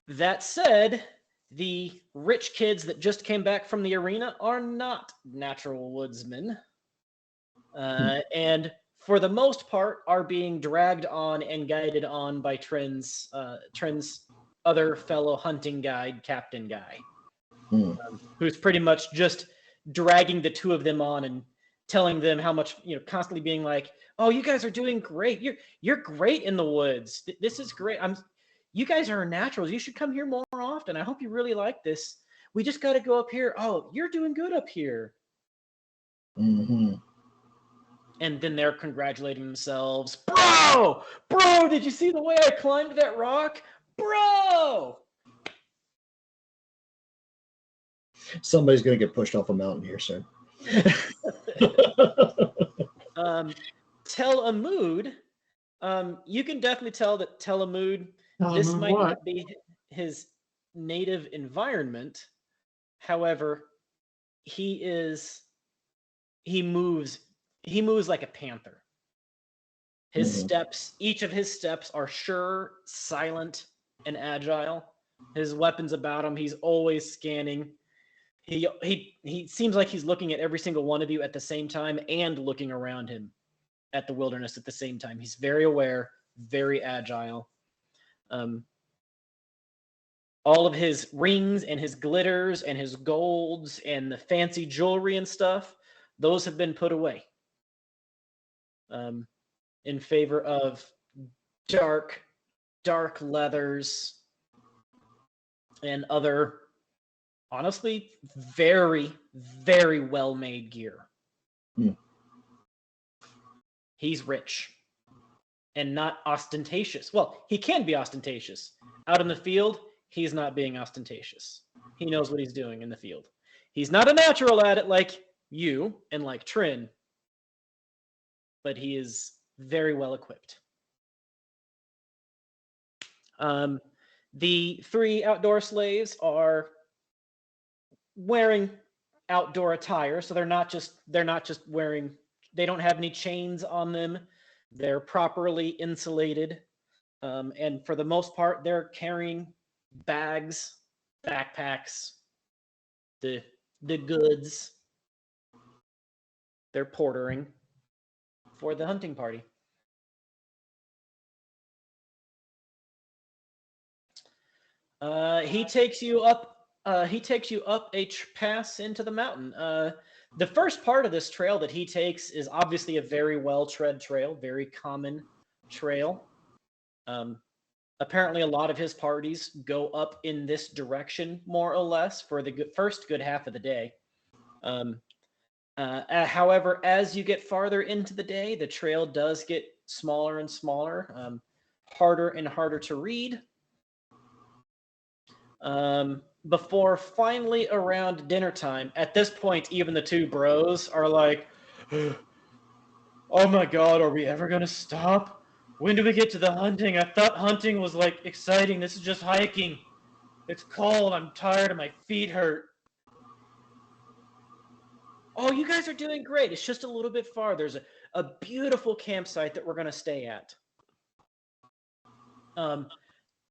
That said, the rich kids that just came back from the arena are not natural woodsmen. And for the most part are being dragged on and guided on by Trin's other fellow hunting guide, Captain Guy, who's pretty much just dragging the 2 of them on and telling them how much, constantly being like, "Oh, you guys are doing great. You're great in the woods. This is great. You guys are naturals. You should come here more often. I hope you really like this. We just got to go up here. Oh, you're doing good up here." Mm-hmm. And then they're congratulating themselves. Bro, did you see the way I climbed that rock? Bro! Somebody's going to get pushed off a mountain here soon. Tel Amud, you can definitely tell that Tel Amud, this might not be his native environment. However, he moves like a panther. His steps, each of his steps are sure, silent, and agile. His weapons about him, he's always scanning. He seems like he's looking at every single one of you at the same time and looking around him at the wilderness at the same time. He's very aware, very agile. All of his rings and his glitters and his golds and the fancy jewelry and stuff, those have been put away in favor of dark leathers and other, honestly, very, very well-made gear. He's rich and not ostentatious. Well, he can be ostentatious. Out in the field, he's not being ostentatious. He knows what he's doing in the field. He's not a natural at it like you and like Trin, but he is very well equipped. The 3 outdoor slaves are wearing outdoor attire, so they're not just wearing, they don't have any chains on them. They're properly insulated. And for the most part, they're carrying bags, backpacks, the goods. They're portering for the hunting party. He takes you up He takes you up a pass into the mountain. The first part of this trail that he takes is obviously a very well-tread trail, very common trail. Apparently, a lot of his parties go up in this direction, more or less, for the first good half of the day. However, as you get farther into the day, the trail does get smaller and smaller, harder and harder to read. Before finally around dinner time, at this point, even the two bros are like, oh my god, are we ever gonna stop? When do we get to the hunting? I thought hunting was like exciting. This is just hiking. It's cold. I'm tired and my feet hurt. Oh, you guys are doing great. It's just a little bit far. There's a beautiful campsite that we're going to stay at.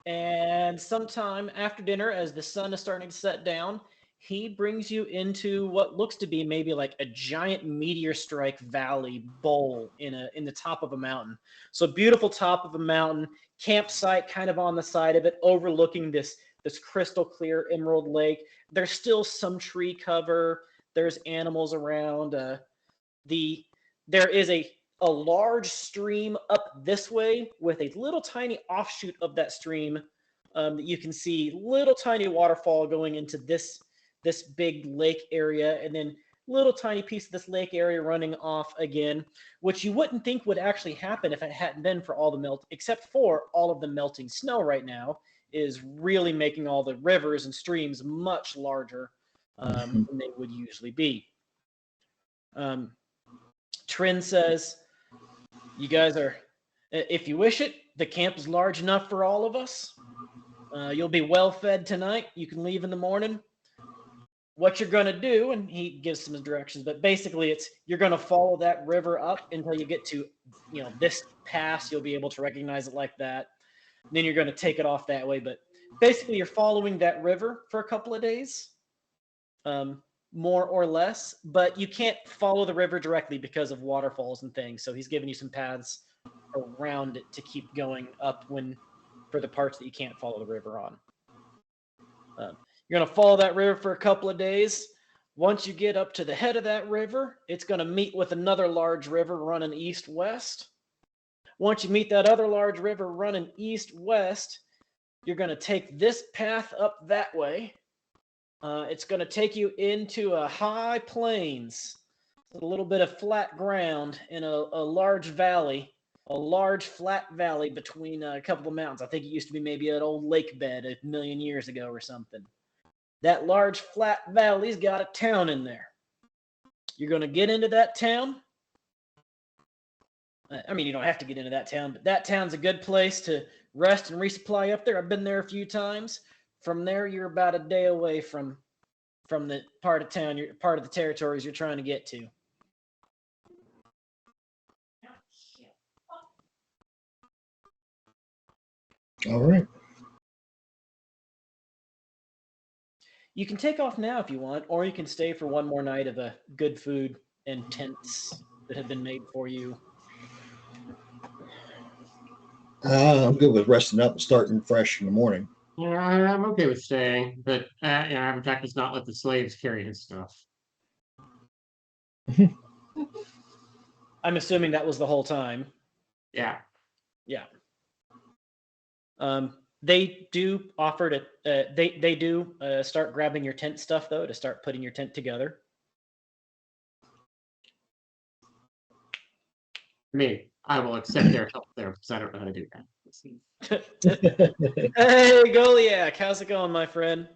And sometime after dinner, as the sun is starting to set down, he brings you into what looks to be maybe like a giant meteor strike valley bowl in the top of a mountain. So beautiful top of a mountain, campsite kind of on the side of it, overlooking this crystal clear emerald lake. There's still some tree cover. There's animals around. There is a large stream up this way with a little tiny offshoot of that stream that you can see, little tiny waterfall going into this big lake area, and then little tiny piece of this lake area running off again, which you wouldn't think would actually happen if it hadn't been for all the except for all of the melting snow right now is really making all the rivers and streams much larger than they would usually be. Trin says, you guys are, if you wish it, the camp is large enough for all of us. You'll be well fed tonight. You can leave in the morning. What you're going to do, and he gives some directions, but basically you're going to follow that river up until you get to, this pass. You'll be able to recognize it like that. Then you're going to take it off that way. But basically you're following that river for a couple of days. More or less, but you can't follow the river directly because of waterfalls and things. So he's giving you some paths around it to keep going up for the parts that you can't follow the river on. You're going to follow that river for a couple of days. Once you get up to the head of that river, it's going to meet with another large river running east-west. Once you meet that other large river running east-west, you're going to take this path up that way. It's going to take you into a high plains, a little bit of flat ground in a large valley, a large flat valley between a couple of mountains. I think it used to be maybe an old lake bed 1 million years ago or something. That large flat valley's got a town in there. You're going to get into that town. I mean, you don't have to get into that town, but that town's a good place to rest and resupply up there. I've been there a few times. From there, you're about a day away from the part of town, part of the territories you're trying to get to. All right. You can take off now if you want, or you can stay for one more night of a good food and tents that have been made for you. I'm good with resting up and starting fresh in the morning. Yeah, I'm okay with staying, but Jack does not let the slaves carry his stuff. I'm assuming that was the whole time. Yeah. Yeah. They do offer to. They do start grabbing your tent stuff though to start putting your tent together. I mean, I will accept their help there because I don't know how to do that. Hey, Goliath, how's it going, my friend?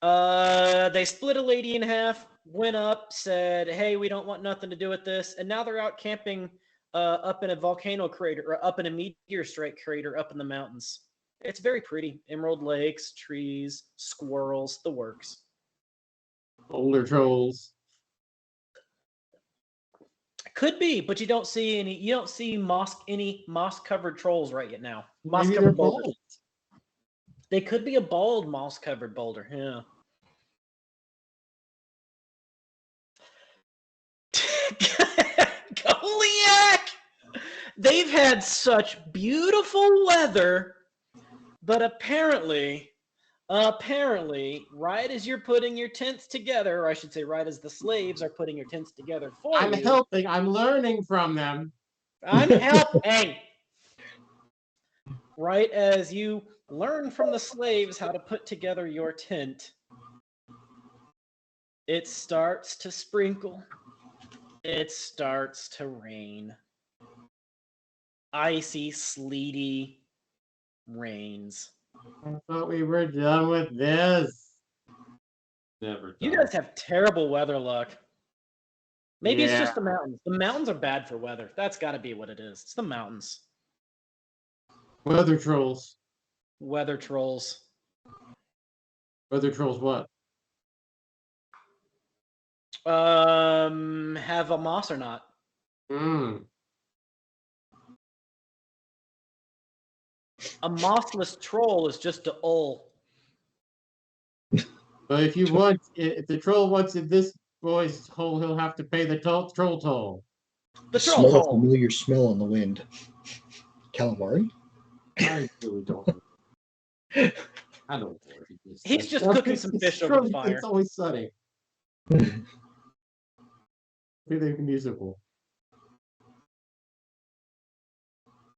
They split a lady in half, went up, said, hey, we don't want nothing to do with this, and now they're out camping up in a volcano crater, or up in a meteor strike crater up in the mountains. It's very pretty. Emerald lakes, trees, squirrels, the works. Older trolls. Could be, but you don't see any. You don't see any moss-covered trolls right yet now. Maybe they're Moss-covered boulders. bald. They could be a bald moss-covered boulder. Yeah. Goliath! They've had such beautiful weather, but apparently Apparently, right as you're putting your tents together, or I should say, right as the slaves are putting your tents together for I'm you, helping. I'm learning from them. I'm helping. Right as you learn from the slaves how to put together your tent, it starts to sprinkle. It starts to rain. Icy, sleety rains. I thought we were done with this. Never You done. guys have terrible weather luck. Maybe it's Yeah. just the mountains. The mountains are bad for weather. That's got to be what it is. It's the mountains. Weather trolls. Weather trolls. Weather trolls what? Have a moss or not? Mm. A mossless troll is just a ul. But if the troll wants it this boy's hole, he'll have to pay the troll toll. The troll Smell a toll. familiar smell on the wind. Calamari? I really don't. I don't worry. He's just cooking some fish over the fire. It's always sunny. Everything musical.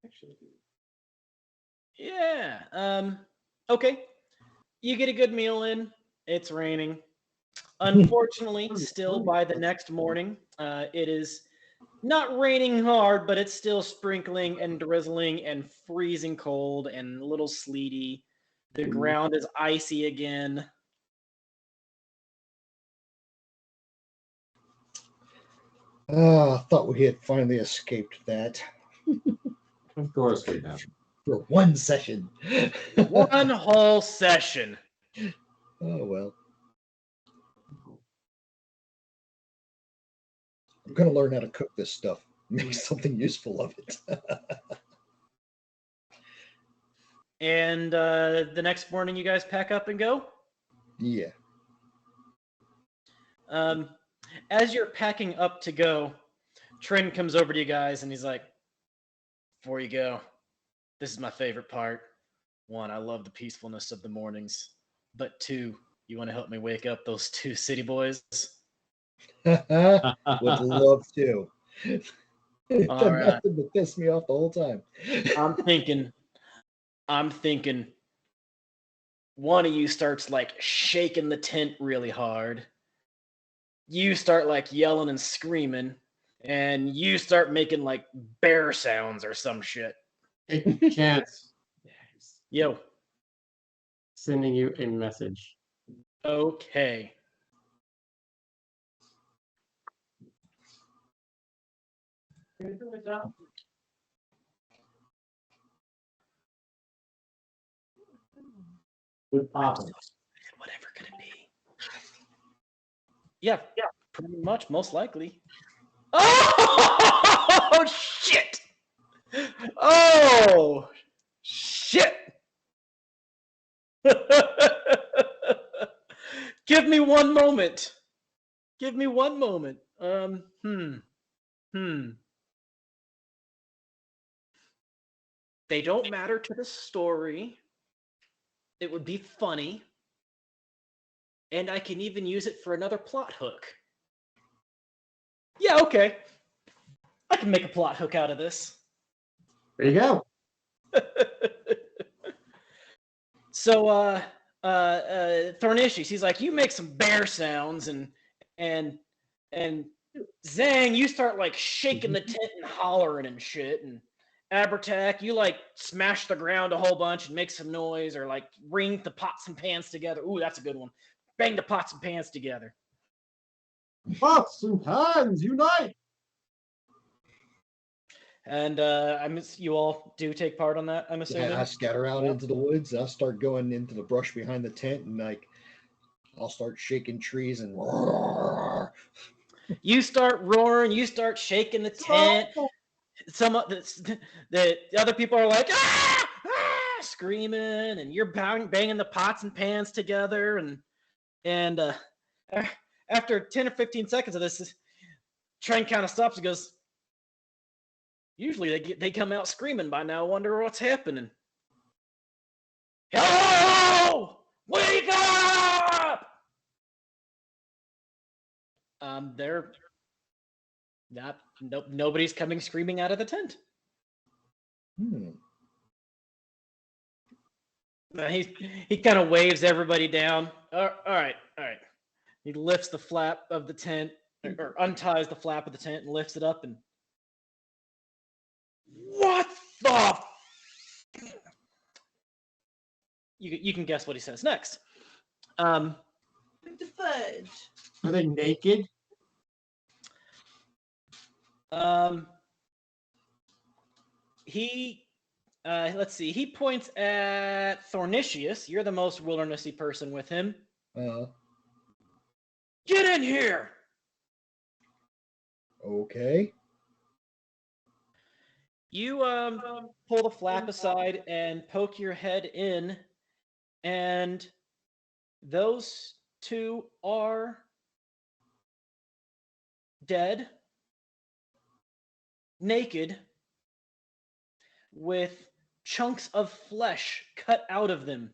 Actually, Yeah. Okay. You get a good meal in. It's raining. Unfortunately, still by the next morning, it is not raining hard, but it's still sprinkling and drizzling and freezing cold and a little sleety. The ground is icy again. I thought we had finally escaped that Of course we have. for one session. One whole session. Oh, well. I'm going to learn how to cook this stuff. Make something useful of it. And the next morning, you guys pack up and go? Yeah. As you're packing up to go, Trent comes over to you guys and he's like, before you go, this is my favorite part. One, I love the peacefulness of the mornings. But two, you want to help me wake up those two city boys? Would love to. It's All done right. nothing but piss me off the whole time. I'm thinking one of you starts like shaking the tent really hard. You start like yelling and screaming, and you start making like bear sounds or some shit. hey, Chance, Yo, sending you a message. okay. Good popping. Whatever could it be? Yeah, pretty much, most likely. Oh shit! Oh shit! Give me one moment. Give me one moment. They don't matter to the story. It would be funny. And I can even use it for another plot hook. Yeah, okay. I can make a plot hook out of this. There you go. So, Thornicius, he's like, you make some bear sounds, and Zang, you start like shaking the tent and hollering and shit, and Abertac, you like smash the ground a whole bunch and make some noise, or like ring the pots and pans together. Ooh, that's a good one. Bang the pots and pans together. Pots and pans unite. And you all do take part on that, I'm assuming. Yeah, I scatter out into the woods. And I start going into the brush behind the tent, and like I'll start shaking trees and roar. You start roaring, you start shaking the tent. Some of the other people are like screaming, and you're banging the pots and pans together, and after 10 or 15 seconds of this Trent kind of stops and goes, usually they come out screaming by now. I wonder what's happening. Hello! Wake up! They're not. Nobody's coming screaming out of the tent. He kind of waves everybody down. All right. He lifts the flap of the tent, or unties the flap of the tent and lifts it up. And what the? You can guess what he says next. With the fudge. Are they naked? Let's see. He points at Thornicius. You're the most wildernessy person with him. Get in here! Okay. You pull the flap aside and poke your head in, and those two are dead, naked, with chunks of flesh cut out of them.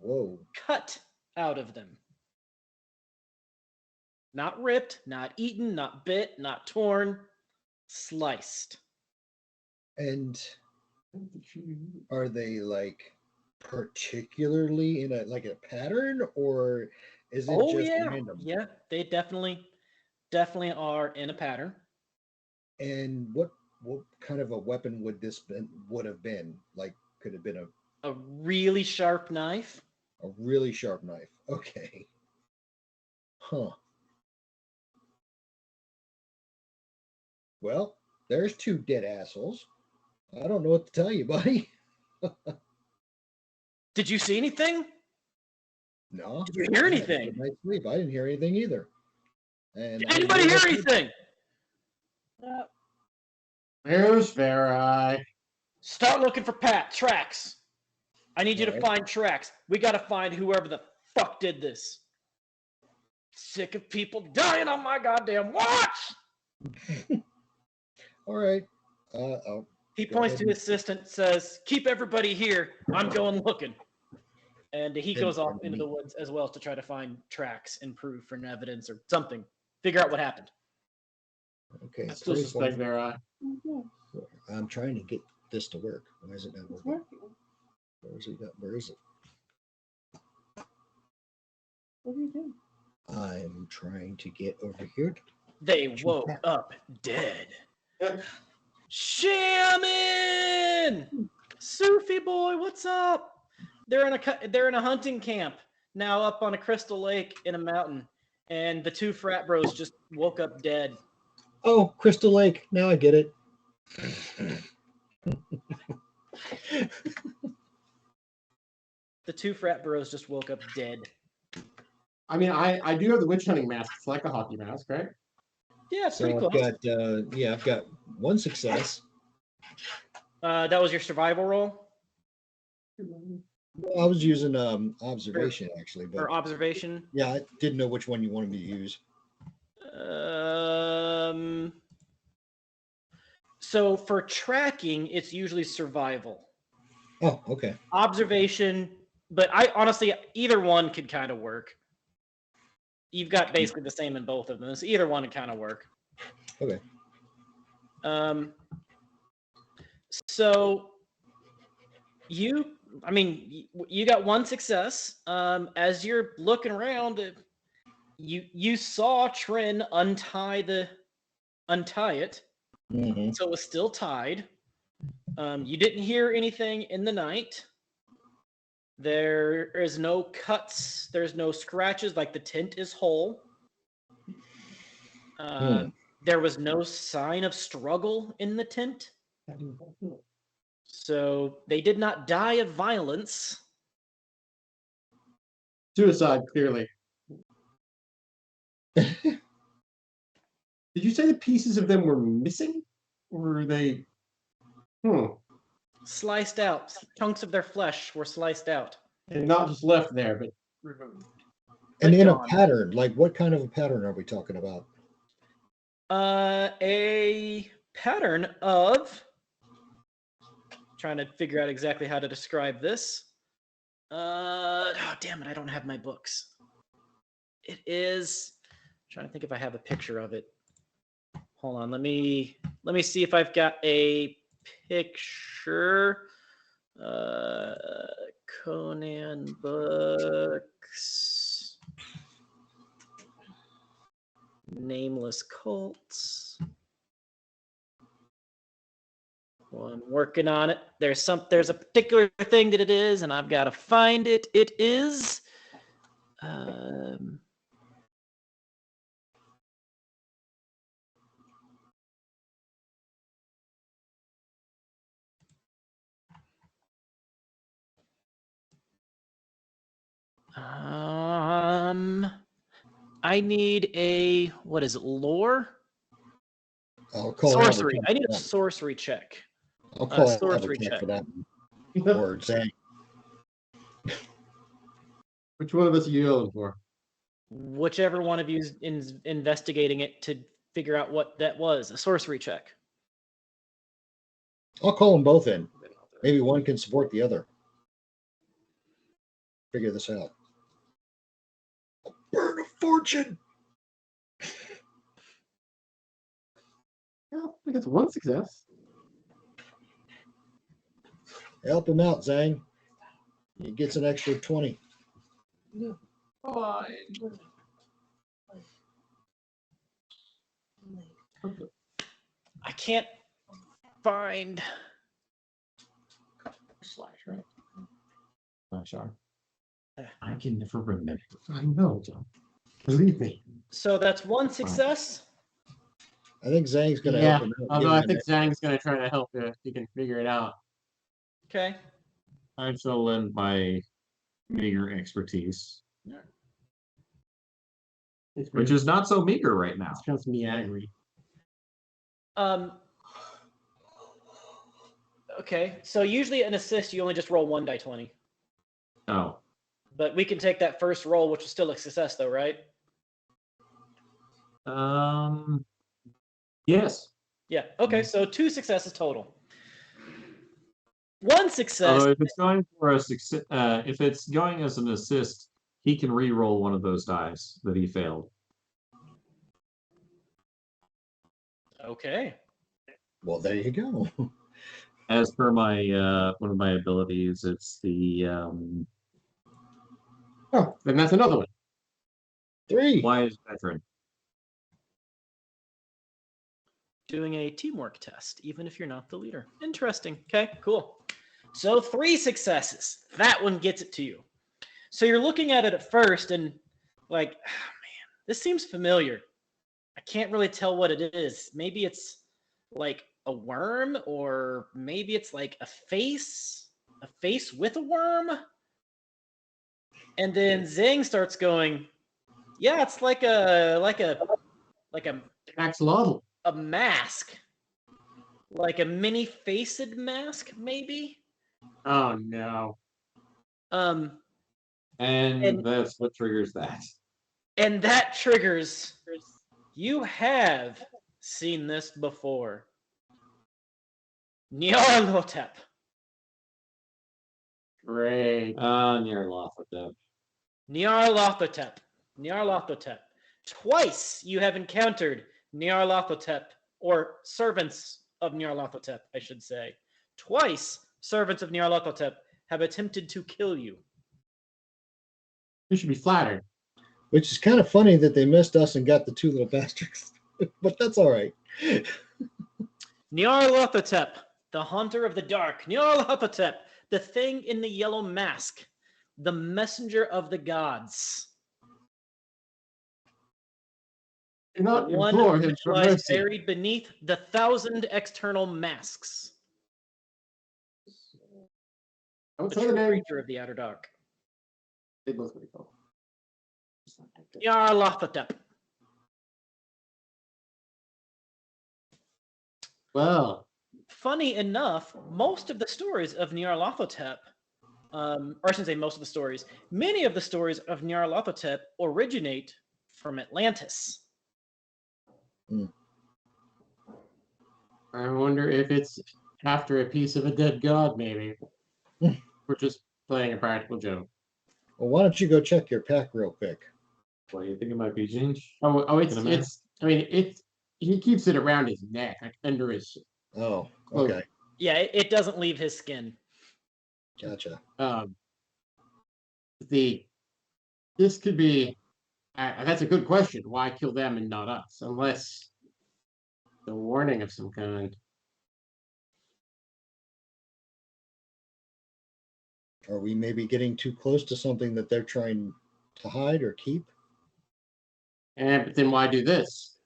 Whoa. Cut out of them. Not ripped, not eaten, not bit, not torn, sliced. And are they like particularly in a pattern, or is it just random? Yeah, they definitely are in a pattern. And what kind of a weapon would have been? Like, could have been a really sharp knife. A really sharp knife. Okay. Huh. Well, there's two dead assholes. I don't know what to tell you, buddy. Did you see anything? No. Did you hear anything? Good night's sleep. I didn't hear anything either. And did anybody hear anything? There's Veri. Start looking for tracks. I need you to find tracks. We got to find whoever the fuck did this. Sick of people dying on my goddamn watch! All right. He points to his assistant, says, keep everybody here. I'm going looking. And he goes off into the woods as well to try to find tracks and proof and evidence or something. Figure out what happened. Okay. I still suspect Veri. I'm trying to get this to work. Why is it not working? Where is it? What are you doing? I'm trying to get over here. They woke up dead. Shaman! Sufi boy, what's up? They're in a hunting camp now up on a crystal lake in a mountain, and the two frat bros just woke up dead. Oh, Crystal Lake. Now I get it. The two frat bros just woke up dead. I mean, I do have the witch hunting mask. It's like a hockey mask, right? Yeah, it's So pretty close. I've got one success. That was your survival roll? Well, I was using observation actually, but Or observation? yeah, I didn't know which one you wanted me to use. So for tracking, it's usually survival. Oh, okay. Observation, but I honestly, either one could kind of work. You've got basically the same in both of them, so either one would kind of work. Okay. So you got one success. As you're looking around, you saw Trin untie it, Mm-hmm. so it was still tied. You didn't hear anything in the night. There is no cuts. There's no scratches. Like the tent is whole. There was no sign of struggle in the tent. So they did not die of violence. Suicide, clearly. Did you say the pieces of them were missing? Or were they... Sliced out. Chunks of their flesh were sliced out. And not just left there, but removed. And in a gone. pattern, like what kind of a pattern are we talking about? A pattern of... Trying to figure out exactly how to describe this. Oh, damn it! I don't have my books. It is. I'm trying to think if I have a picture of it. Hold on. Let me see if I've got a picture. Conan books. Nameless cults. Well, I'm working on it. There's a particular thing that it is, and I've got to find it. It is I need a, what is it, lore? I'll call Sorcery. Albert I need a for that. sorcery check. I'll call sorcery Albert check. for that one. Or Zang. Which one of us are you yelling for? Whichever one of you is investigating it to figure out what that was. A sorcery check. I'll call them both in. Maybe one can support the other. Figure this out. Burn of fortune. Well, I guess one success. Help him out, Zang. He gets an extra 20. I can't find. Slash, right? Sure. Yeah. I can never remember. I know, John. Believe me. So that's one success. I think Zang's going to Yeah, help him out. although give I him think an Zhang's going to try to help you if you can figure it out. Okay. I shall lend my meager expertise, which is not so meager right now. It's just me angry. Okay. So usually an assist, you only just roll 1 die 20. Oh, But we can take that first roll, which is still a success, though, right? yes. Yeah. Okay. So 2 successes total. 1 success. Although if it's going for a success, if it's going as an assist, he can re-roll one of those dice that he failed. Okay. Well, there you go. As per my one of my abilities, it's the Oh, then that's another one. 3. wise veteran. Doing a teamwork test, even if you're not the leader. Interesting. Okay, cool. So 3 successes. That one gets it to you. So you're looking at it at first and like, oh, man, this seems familiar. I can't really tell what it is. Maybe it's like a worm, or maybe it's like a face with a worm. And then Zing starts going, yeah, it's like a Axolotl. a mask, like a many faced mask, maybe. Oh no. And that's what triggers that. And that triggers. You have seen this before. Nyarlathotep. Great. Near Lafayette. Nyarlathotep. Nyarlathotep. Twice you have encountered Nyarlathotep, or servants of Nyarlathotep, I should say. Twice servants of Nyarlathotep have attempted to kill you. You should be flattered. Which is kind of funny that they missed us and got the 2 little bastards. But that's all right. Nyarlathotep, the haunter of the dark. Nyarlathotep, the thing in the yellow mask. The messenger of the gods. Do not The one implore him which for lies mercy. buried beneath the 1,000 external masks. Don't The say the true name. creature of the outer dark. They both pretty cool. Nyarlathotep. Well, Funny enough, most of the stories of Nyarlathotep, or I shouldn't say most of the stories, many of the stories of Nyarlathotep originate from Atlantis. I wonder if it's after a piece of a dead god, maybe. Or just playing a practical joke. Well, why don't you go check your pack real quick? What do you think it might be, Ginge? It's Can I it's. I mean, it's he keeps it around his neck, like under his Oh, cloak. okay. Yeah, it doesn't leave his skin. Gotcha. This could be. That's a good question. Why kill them and not us? Unless the warning of some kind. Are we maybe getting too close to something that they're trying to hide or keep? But then why do this?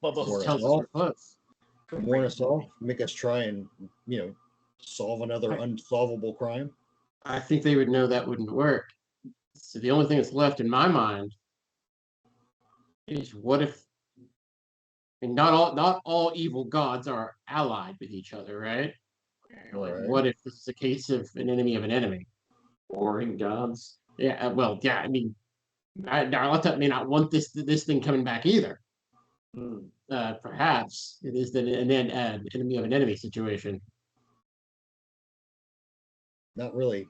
Bubba. Warn Just us tells us off. we're close. Warn us off. Make us try and, solve another unsolvable crime. I think they would know that wouldn't work. So the only thing that's left in my mind is what if, I mean, not all evil gods are allied with each other, right? Like, Right. what if this is a case of an enemy of an enemy? Warring gods? Yeah, well, yeah, I mean, Darlota may not want this thing coming back either. Hmm. Perhaps it is an enemy of an enemy situation. Not really.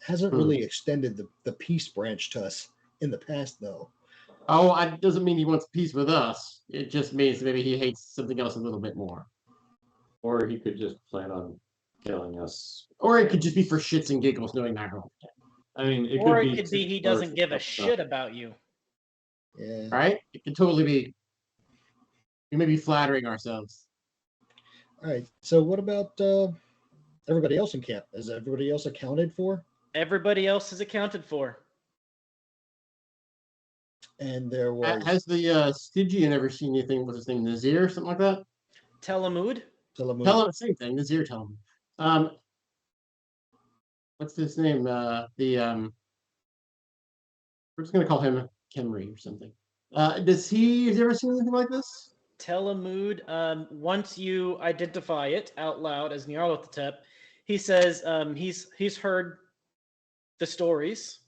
Hasn't really extended the peace branch to us in the past, though. Oh, it doesn't mean he wants peace with us. It just means maybe he hates something else a little bit more. Or he could just plan on killing us. Or it could just be for shits and giggles, knowing that wrong. I mean, it Or could be. it could be he doesn't give a shit about you. Yeah. Right? It could totally be. We may be flattering ourselves. All right. So what about everybody else in camp? Is everybody else accounted for? Everybody else is accounted for. And there was Has the Stygian ever seen anything? What's his name? Nazir, something like that? Telemud. Tell him same thing. Nazir, tell him. What's his name? We're just gonna call him Kemri or something. Has he ever seen anything like this? Telemud, once you identify it out loud as Nyarlathotep, he says he's heard the stories.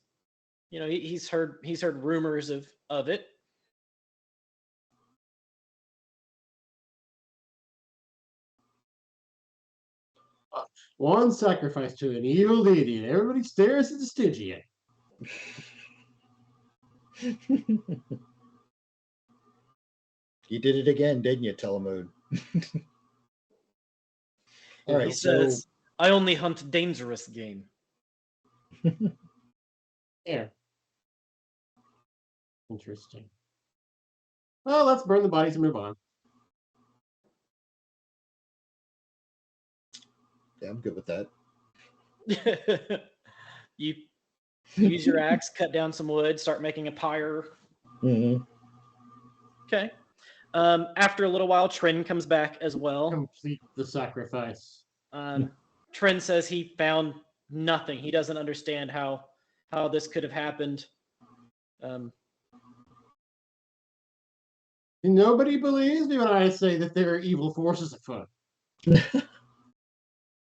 You know, he's heard rumors of it. One sacrifice to an evil deity, and everybody stares at the Stygian. You did it again, didn't you, Telemud? All right. He says, "I only hunt dangerous game." Yeah. Interesting. Well, let's burn the bodies and move on. Yeah, I'm good with that. You use your axe, cut down some wood, start making a pyre. Mm-hmm. Okay. After a little while, Trin comes back as well. Complete the sacrifice. Trin says he found nothing. He doesn't understand how this could have happened. Nobody believes me when I say that there are evil forces afoot.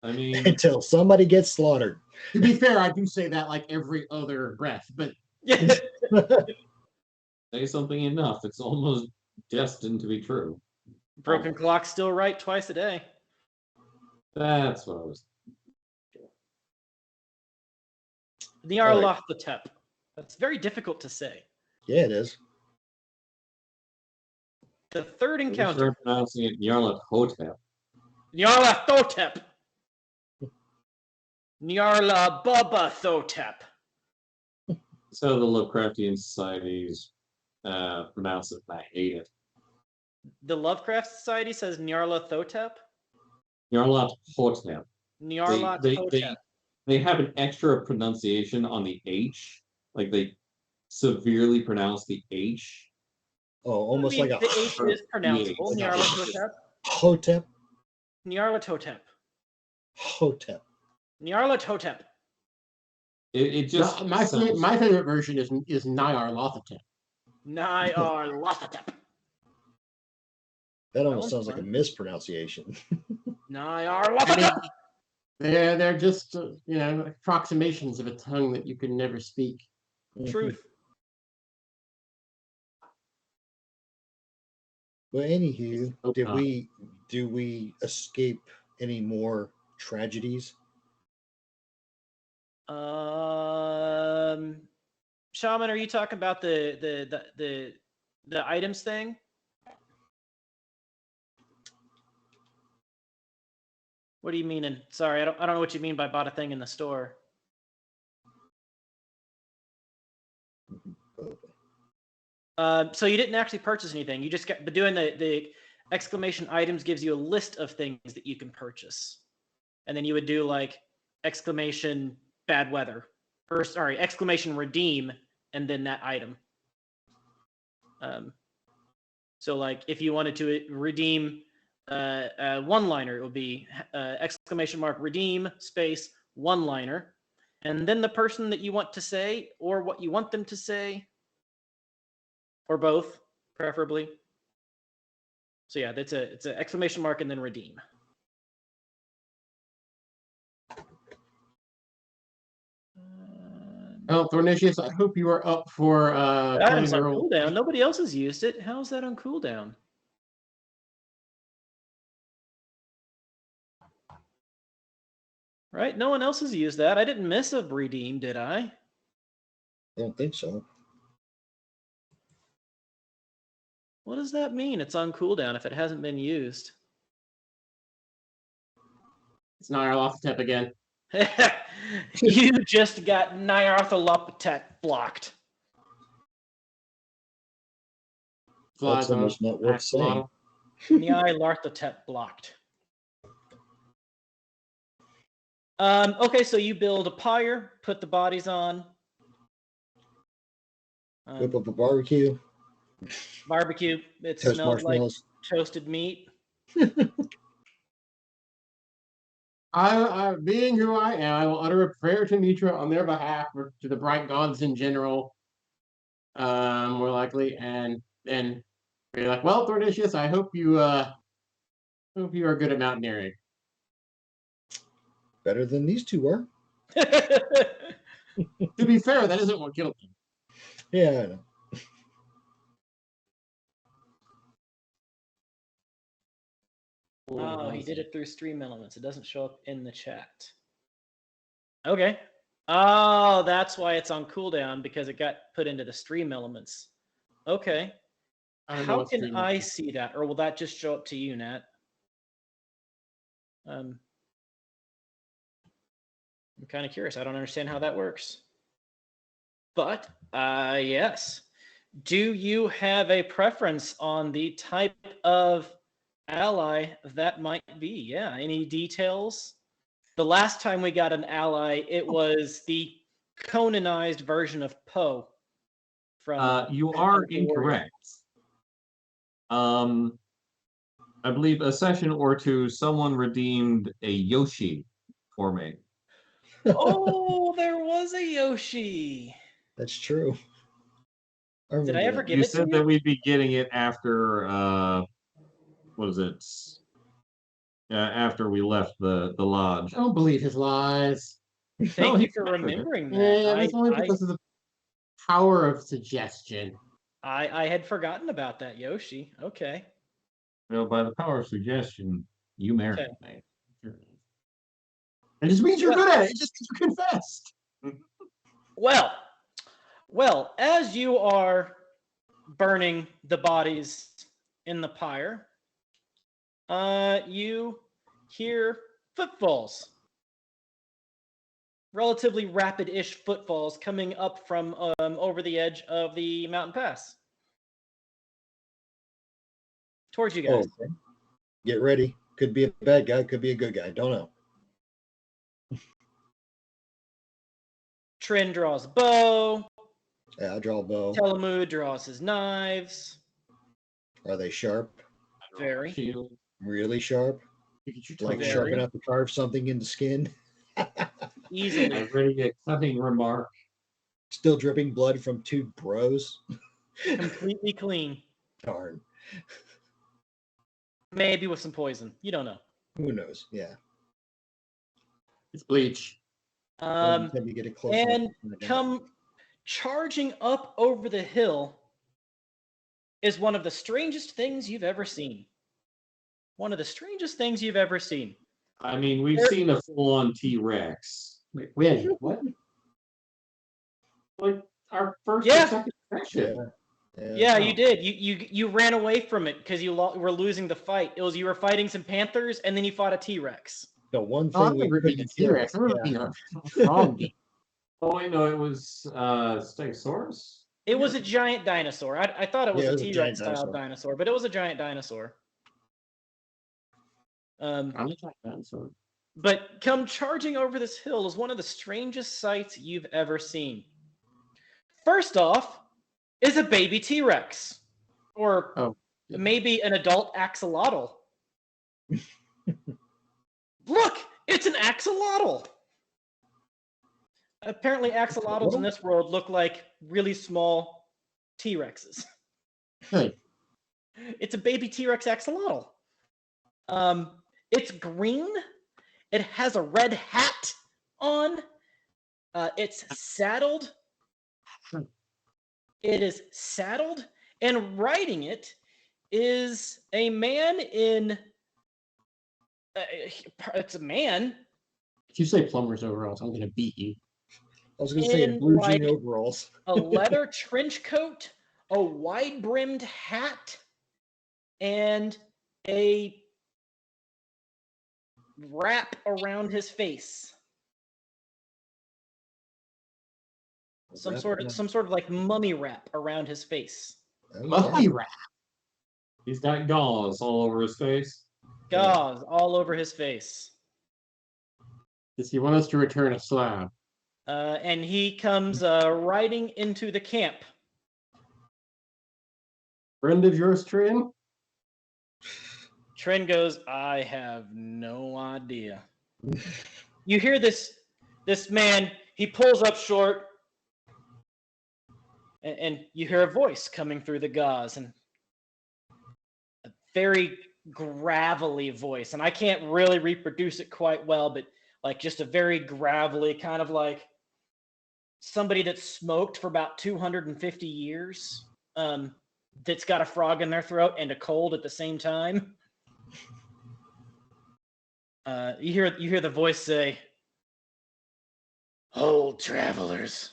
I mean, Until somebody gets slaughtered. To be fair, I do say that like every other breath, but say something enough, it's almost destined to be true. Broken clock's still right twice a day. That's what I was. Nyarlathotep. That's very difficult to say. Yeah, it is. The third I'm encounter. sure pronouncing it Nyarlathotep. Nyarlathotep. Nyarlathotep. So the Lovecraftian societies pronounce it, and I hate it. The Lovecraft Society says Nyarlathotep. Nyarlathotep. Nyarlathotep. They have an extra pronunciation on the H. Like they severely pronounce the H. Oh, almost like a the H is pronounceable. Nyarlathotep. Hotep. Nyarlathotep. Hotep. Nyarlathotep. It just my favorite version is Nyarlathotep. Nyarlathotep. That almost sounds like a mispronunciation. Nyarlathotep. They're just approximations of a tongue that you can never speak. Truth. Well, anywho, do we escape any more tragedies? Shaman, are you talking about the items thing? What do you mean? And sorry, I don't know what you mean by bought a thing in the store. So you didn't actually purchase anything. You just got, but doing the exclamation items gives you a list of things that you can purchase, and then you would do like exclamation bad weather, or sorry, exclamation redeem, and then that item. So like if you wanted to redeem a one-liner, it would be exclamation mark redeem space one-liner, and then the person that you want to say or what you want them to say, or both, preferably. So yeah, it's an exclamation mark and then redeem. Oh, Thornicius, I hope you are up for That playing item's on the role. cooldown. Nobody else has used it. How's that on cooldown? Right? No one else has used that. I didn't miss a redeem, did I? I don't think so. What does that mean? It's on cooldown if it hasn't been used. It's Nyarlathotep again. You just got Nyarlathotep blocked. Flies That's on almost not worth saying. model. Nyarlathotep blocked. Okay, so you build a pyre, put the bodies on. Whip up a barbecue. Barbecue. It Toast smells like marshmallows. toasted meat. I, being who I am, I will utter a prayer to Mitra on their behalf, or to the bright gods in general, more likely, and be like, well, Thornicius, I hope you are good at mountaineering. Better than these two were. To be fair, that isn't what killed them. Yeah, I know. Oh, he did it through Stream Elements. It doesn't show up in the chat. Okay. Oh, that's why it's on cooldown, because it got put into the Stream Elements. Okay. How can I see that? Or will that just show up to you, Nat? I'm kind of curious. I don't understand how that works. But, yes. Do you have a preference on the type of ally that might be? Yeah, any details? The last time we got an ally, it was the Conanized version of Poe. From You are incorrect. I believe a session or two, someone redeemed a Yoshi for me. Oh, there was a Yoshi. That's true. Did I ever that. give You it to said you? that we'd be getting it after what was it? After we left the lodge. I don't believe his lies. Thank you for remembering that. Yeah, that's only because of the power of suggestion. I had forgotten about that Yoshi. Okay. Well, by the power of suggestion, you married me. It just means you're good at it. It just means you confessed. Well, as you are burning the bodies in the pyre, you hear footfalls. Relatively rapid-ish footfalls coming up from over the edge of the mountain pass. Towards you guys. Oh, okay. Get ready. Could be a bad guy, could be a good guy. Don't know. Trin draws a bow. Yeah, I draw a bow. Telemud draws his knives. Are they sharp? Very. Really sharp? Like sharp enough to carve something into skin? Easily. I'm ready to cutting remark. Still dripping blood from two bros? Completely clean. Darn. Maybe with some poison. You don't know. Who knows? Yeah. It's bleach. Time to get it close And enough. come charging up over the hill is one of the strangest things you've ever seen. One of the strangest things you've ever seen. I mean, we've There- seen a full-on T-Rex. Wait, when? What? Like our first Yeah. or second session. Yeah, you Oh. did. You ran away from it because were losing the fight. It was you were fighting some panthers and then you fought a T-Rex. The one Oh, I thing we remember being a couldn't kill. T-Rex. I remember being a frog. Oh wait, no, it was Stegosaurus. It was a giant dinosaur. I thought it was Yeah, a it was a T-Rex giant style dinosaur, but it was a giant dinosaur. I'm a giant dinosaur. But come charging over this hill is one of the strangest sights you've ever seen. First off, is a baby T-Rex, or Oh. maybe an adult axolotl. Look, it's an axolotl. Apparently, axolotls in this world look like really small T-Rexes. Hey, It's a baby T-Rex axolotl. It's green. It has a red hat on. It's saddled. It is saddled, and riding it is a man in. It's a man. if you say plumber's overalls, I'm gonna beat you. I was going to say in In, blue like, jean overalls. A leather trench coat, a wide-brimmed hat, and a wrap around his face. Some sort of like mummy wrap around his face. Mummy rat. He's got gauze all over his face. Gauze all over his face. Does he want us to return a slab? And he comes riding into the camp. Friend of yours, Trin? Trin goes, I have no idea. You hear this man, he pulls up short, and you hear a voice coming through the gauze, and a very gravelly voice. And I can't really reproduce it quite well, but like just a very gravelly, kind of like somebody that smoked for about 250 years, that's got a frog in their throat and a cold at the same time. You hear the voice say, "Hold, travelers.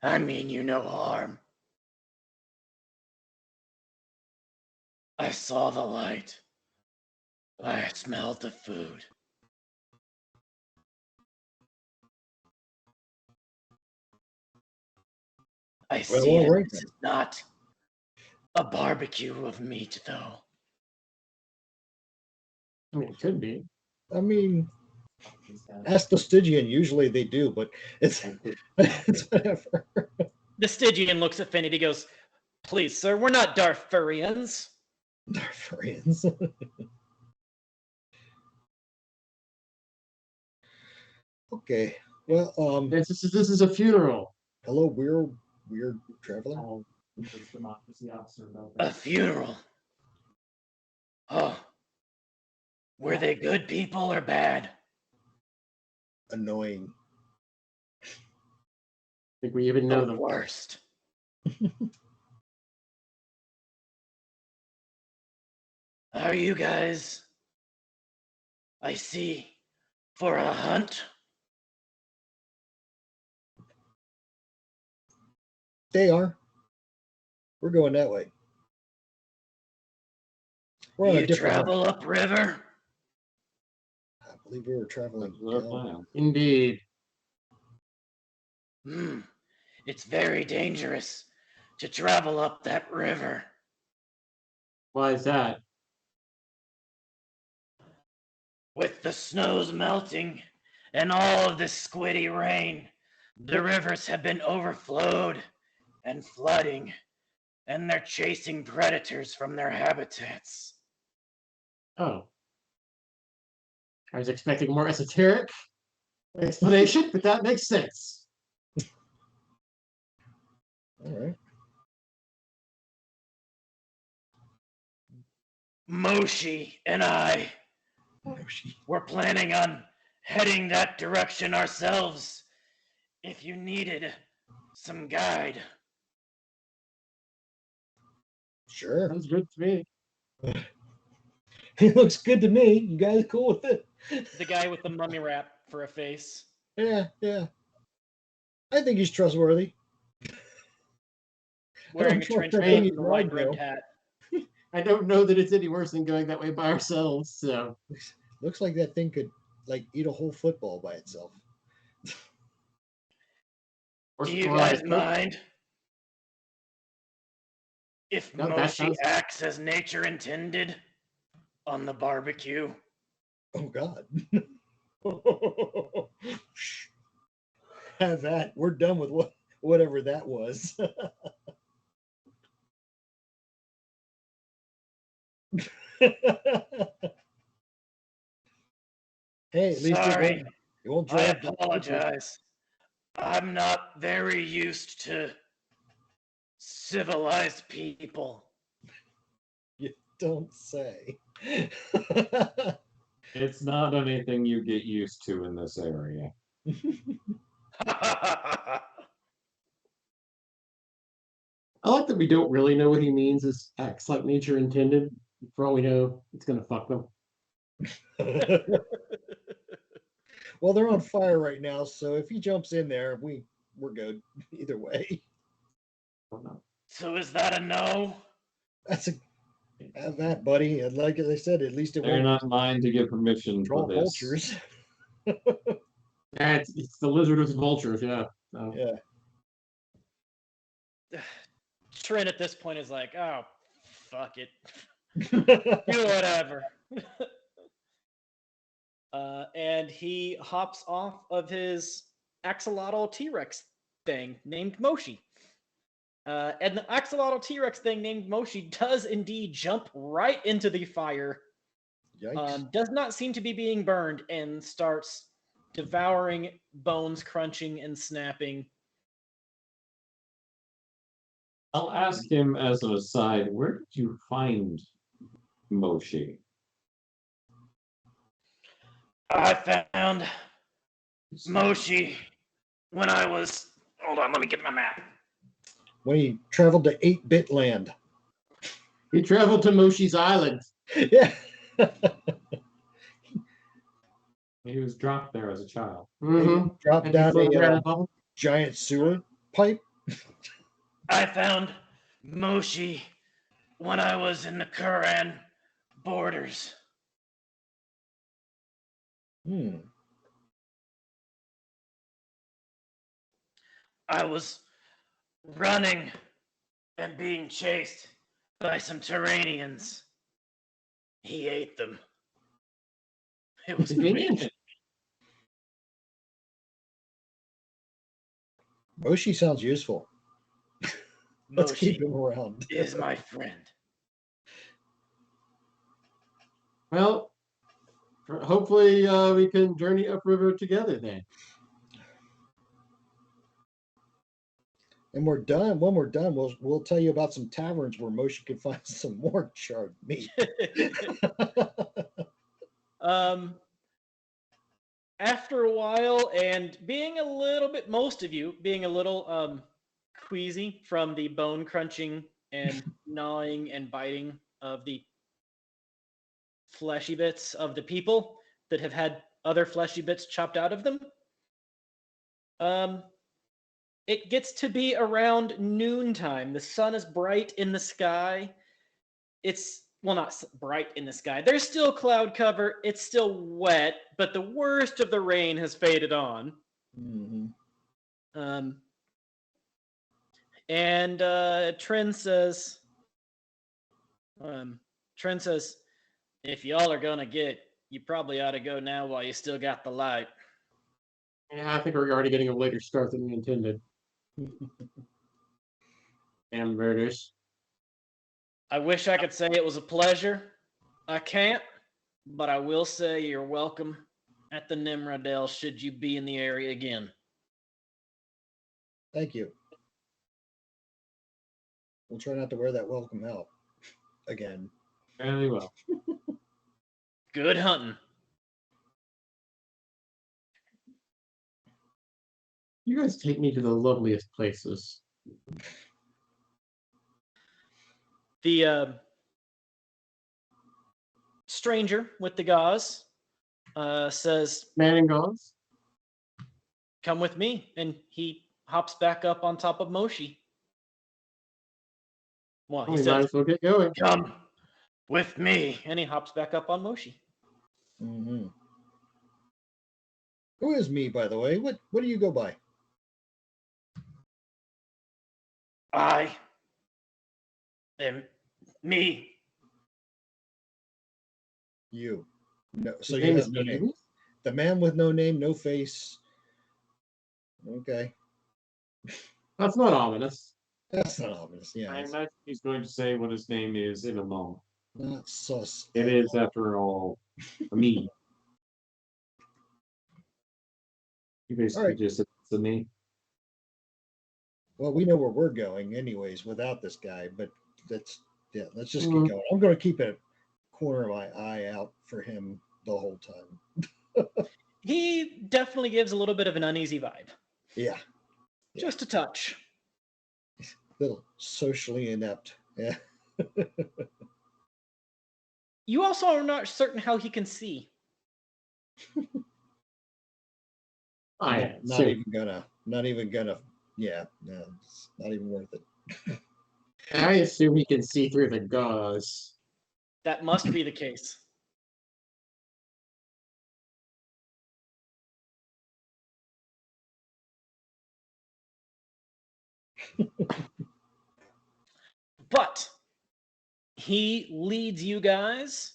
I mean you no harm. I saw the light. I smelled the food. I see all that right this is not a barbecue of meat, though." I mean, it could be. I mean, ask the Stygian. Usually they do, but it's whatever. The Stygian looks at Finn and he goes, "Please, sir, we're not Darfurians." They're friends. Okay. Well, This is a funeral. hello, weird traveler. Oh, it's democracy officer about A that. funeral. Oh. Were they good people or bad? Annoying. I think we even know The them. worst. Are you guys, I see, for a hunt? They are. We're going that way. We're on a You different travel upriver? I believe we were traveling That's our down. plan. Indeed. It's very dangerous to travel up that river. Why is that? With the snows melting and all of this squiddy rain, the rivers have been overflowed and flooding, and they're chasing predators from their habitats. Oh. I was expecting more esoteric explanation, but that makes sense. All right. Moshi and I were planning on heading that direction ourselves if you needed some guide. Sure. Sounds good to me. It looks good to me. You guys cool with it? The guy with the mummy wrap for a face. Yeah. I think he's trustworthy. Wearing a trust trench that coat thing and a he's wide riding, brimmed though. hat. I don't know that it's any worse than going that way by ourselves. So Looks like that thing could like eat a whole football by itself. Do you guys mind if No, that Moshi sounds- acts as nature intended on the barbecue? Oh God. Shh. Have that. We're done with whatever that was. Hey, at least Sorry, it won't I drive. apologize. I'm not very used to civilized people. You don't say. It's not anything you get used to in this area. I like that we don't really know what he means as acts like nature intended. For all we know, it's gonna fuck them. Well, they're on fire right now, so if he jumps in there, we're good either way. So is that a no? That's a have that, buddy. And like I said, at least it They're won't not mine to give permission draw for this. vultures. Yeah, it's the lizard with vultures. Yeah. So. Yeah. Trent at this point is like, oh, fuck it. Do whatever. And he hops off of his axolotl T-Rex thing named Moshi. And the axolotl T-Rex thing named Moshi does indeed jump right into the fire. Yikes. Does not seem to be being burned and starts devouring, bones crunching and snapping. I'll ask him as an aside, where did you find Moshi? I found Moshi when I was... Hold on, let me get my map. When he traveled to 8-bit land. He traveled to Moshi's Island. Yeah. He was dropped there as a child. Mm-hmm. Dropped And he down floated a around a bubble. giant sewer pipe. I found Moshi when I was in the Conan borders. I was running and being chased by some Terranians. He ate them. It was great. Moshi sounds useful. Let's Moshi keep him around. is my friend. Well, hopefully we can journey upriver together then. And we're done. When we're done, we'll tell you about some taverns where Moshi can find some more charred meat. After a while, and being a little bit, most of you being a little queasy from the bone crunching and gnawing and biting of the fleshy bits of the people that have had other fleshy bits chopped out of them, it gets to be around noontime. The sun is bright in the sky. It's, well, not bright in the sky. There's still cloud cover. It's still wet, but the worst of the rain has faded on. Mm-hmm. And Trin says, if y'all are gonna get, you probably ought to go now while you still got the light. Yeah, I think we're already getting a later start than we intended. Damn murders. I wish I could say it was a pleasure. I can't, but I will say you're welcome at the Nimrodale should you be in the area again. Thank you. We'll try not to wear that welcome out again. Fairly well. Good hunting. You guys take me to the loveliest places. The stranger with the gauze says, Man in gauze. "Come with me," and he hops back up on top of Moshi. Well, he We might says, as well get going. "Come with me," and he hops back up on Moshi. Mm-hmm. Who is me, by the way? What do you go by? I am me. You. No, so His you name have is no name. Amy? The man with no name, no face. Okay. That's not ominous. That's not ominous. Yeah. I It's imagine he's going to say what his name is in a moment. not sus. It is, after all, me. He All basically right. just said it's a me. Well, we know where we're going anyways without this guy, but let's just keep Mhm. going. I'm going to keep a corner of my eye out for him the whole time. He definitely gives a little bit of an uneasy vibe. Yeah. Just a touch. Little socially inept. Yeah. You also are not certain how he can see. I Not even gonna. Yeah. No, it's not even worth it. assume he can see through the gauze. That must be the case. But he leads you guys.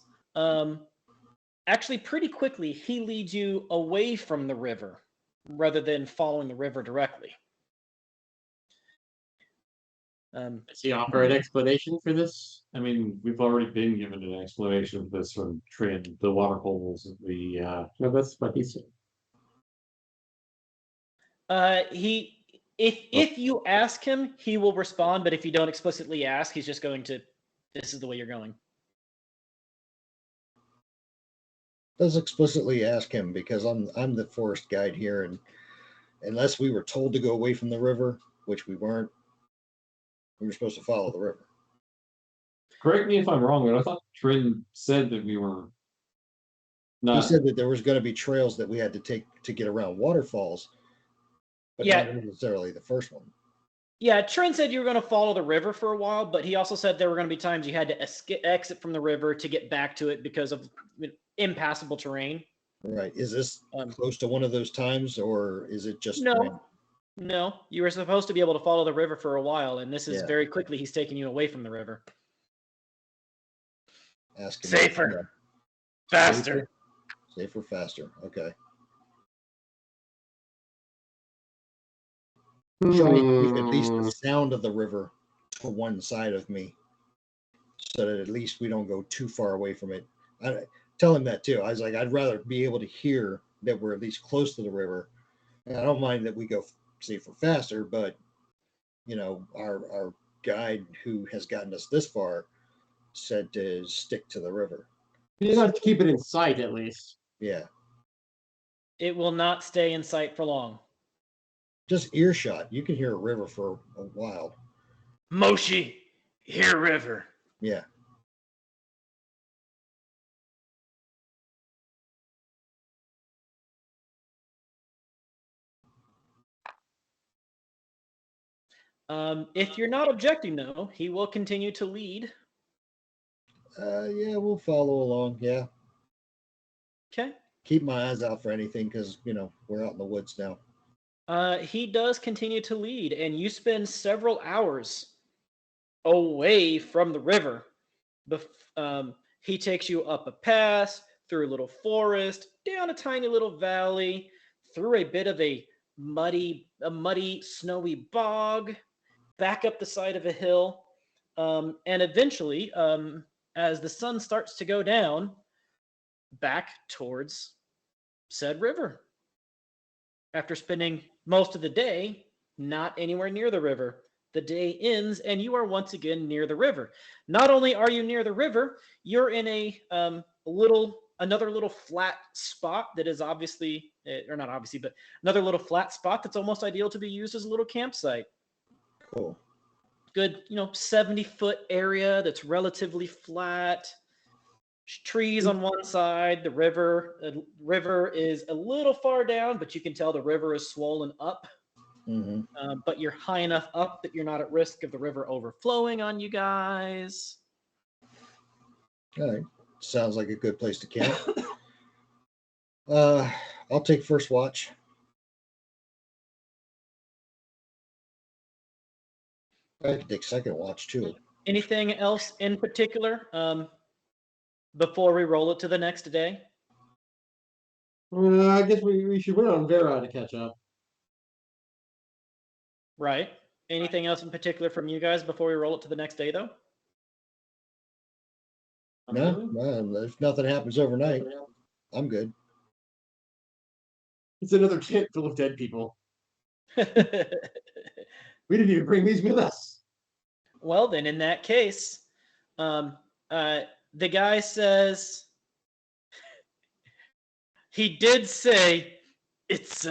Actually, pretty quickly, he leads you away from the river rather than following the river directly. Does he offer an explanation for this? I mean, we've already been given an explanation of this from Trin, the water holes, the No, that's what he said. If you ask him, he will respond. But if you don't explicitly ask, he's just going to. This is the way you're going. Does explicitly ask him because I'm the forest guide here, and unless we were told to go away from the river, which we weren't, we were supposed to follow the river. correct me if I'm wrong, but I thought Trin said that we were He not. said that there was going to be trails that we had to take to get around waterfalls, but Yeah. not necessarily the first one. Yeah, Trent said you were going to follow the river for a while, but he also said there were going to be times you had to exit from the river to get back to it because of impassable terrain. Right. Is this Um, close to one of those times, or is it just No, no, you were supposed to be able to follow the river for a while, and this is Yeah. very quickly he's taking you away from the river. asking Safer, faster. Safer, faster. Okay. Try and keep at least the sound of the river to one side of me, so that at least we don't go too far away from it. I tell him that too. I was like, I'd rather be able to hear that we're at least close to the river. And I don't mind that we go safer, faster, but our guide who has gotten us this far said to stick to the river. You have to keep it in sight at least. Yeah. It will not stay in sight for long. Just earshot. You can hear a river for a while. Moshi, here river. Yeah. If you're not objecting, though, he will continue to lead. Yeah, we'll follow along. Yeah. Okay. Keep my eyes out for anything because, we're out in the woods now. He does continue to lead, and you spend several hours away from the river. He takes you up a pass, through a little forest, down a tiny little valley, through a bit of a muddy, snowy bog, back up the side of a hill, and eventually, as the sun starts to go down, back towards said river. After spending most of the day not anywhere near the river, the day ends and you are once again near the river. Not only are you near the river, you're in another little flat spot that is obviously, or not obviously, but another little flat spot that's almost ideal to be used as a little campsite. Cool. Good, 70-foot area that's relatively flat. trees on one side. The river is a little far down, but you can tell the river is swollen up. But you're high enough up that you're not at risk of the river overflowing on you guys. All right. Sounds like a good place to camp. I'll take first watch. I can take second watch too. Anything else in particular before we roll it to the next day? I guess we should wait on Vera to catch up. Right. Anything else in particular from you guys before we roll it to the next day, though? No, if nothing happens overnight, I'm good. It's another tent full of dead people. We didn't even bring these with us. Well, then, in that case, the guy says, he did say, it's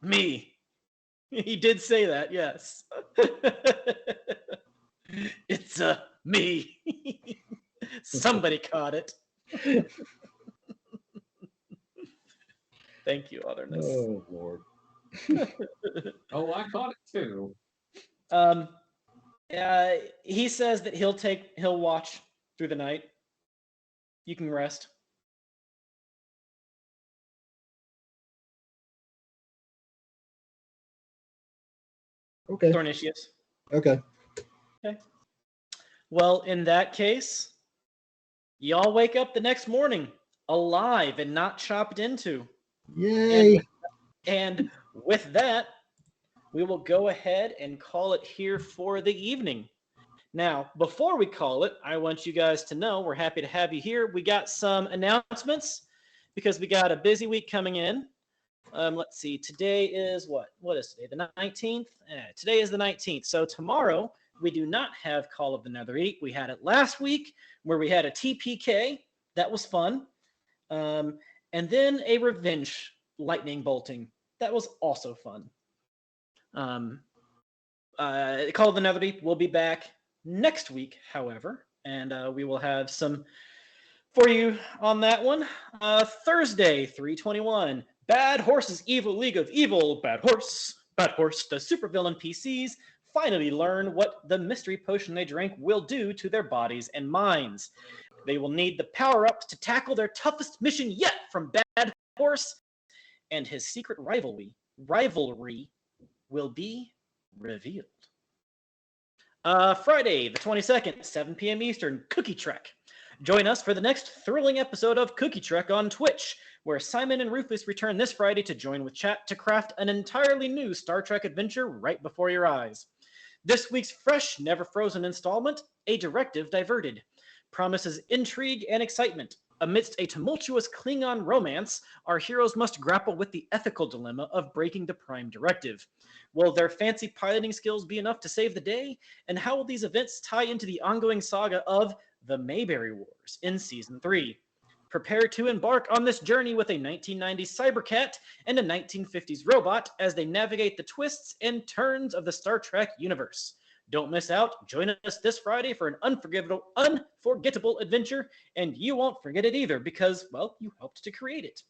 me. He did say that, yes. It's me. Somebody caught it. Thank you, Otherness. Oh, Lord. Oh, I caught it too. He says that he'll watch through the night. You can rest. Okay. Dornitius. Okay. Well, in that case, y'all wake up the next morning alive and not chopped into. Yay. And with that, we will go ahead and call it here for the evening. Now, before we call it, I want you guys to know we're happy to have you here. We got some announcements because we got a busy week coming in. Let's see. Today is what? What is today? The 19th? Today is the 19th. So tomorrow, we do not have Call of the Netherite. We had it last week where we had a TPK. That was fun. And then a revenge lightning bolting. That was also fun. Call of the Netherite will be back next week, however, and we will have some for you on that one. Thursday, 3/21. Bad Horse's Evil League of Evil. Bad Horse. The supervillain PCs finally learn what the mystery potion they drank will do to their bodies and minds. They will need the power-ups to tackle their toughest mission yet from Bad Horse, and his secret rivalry will be revealed. Friday, the 22nd, 7 p.m. Eastern, Cookie Trek. Join us for the next thrilling episode of Cookie Trek on Twitch, where Simon and Rufus return this Friday to join with chat to craft an entirely new Star Trek adventure right before your eyes. This week's fresh, never-frozen installment, A Directive Diverted, promises intrigue and excitement. Amidst a tumultuous Klingon romance, our heroes must grapple with the ethical dilemma of breaking the Prime Directive. Will their fancy piloting skills be enough to save the day? And how will these events tie into the ongoing saga of The Mayberry Wars in Season 3? Prepare to embark on this journey with a 1990s cybercat and a 1950s robot as they navigate the twists and turns of the Star Trek universe. Don't miss out. Join us this Friday for an unforgettable adventure, and you won't forget it either because, well, you helped to create it.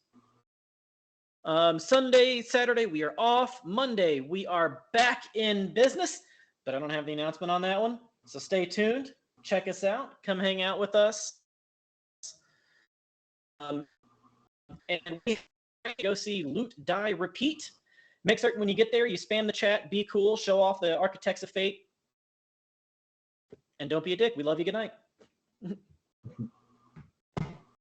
Sunday, Saturday, we are off. Monday, we are back in business, but I don't have the announcement on that one. So stay tuned. Check us out. Come hang out with us. And we go see Loot, Die, Repeat. Make certain when you get there, you spam the chat, be cool, show off the Architects of Fate. And don't be a dick. We love you. Good night.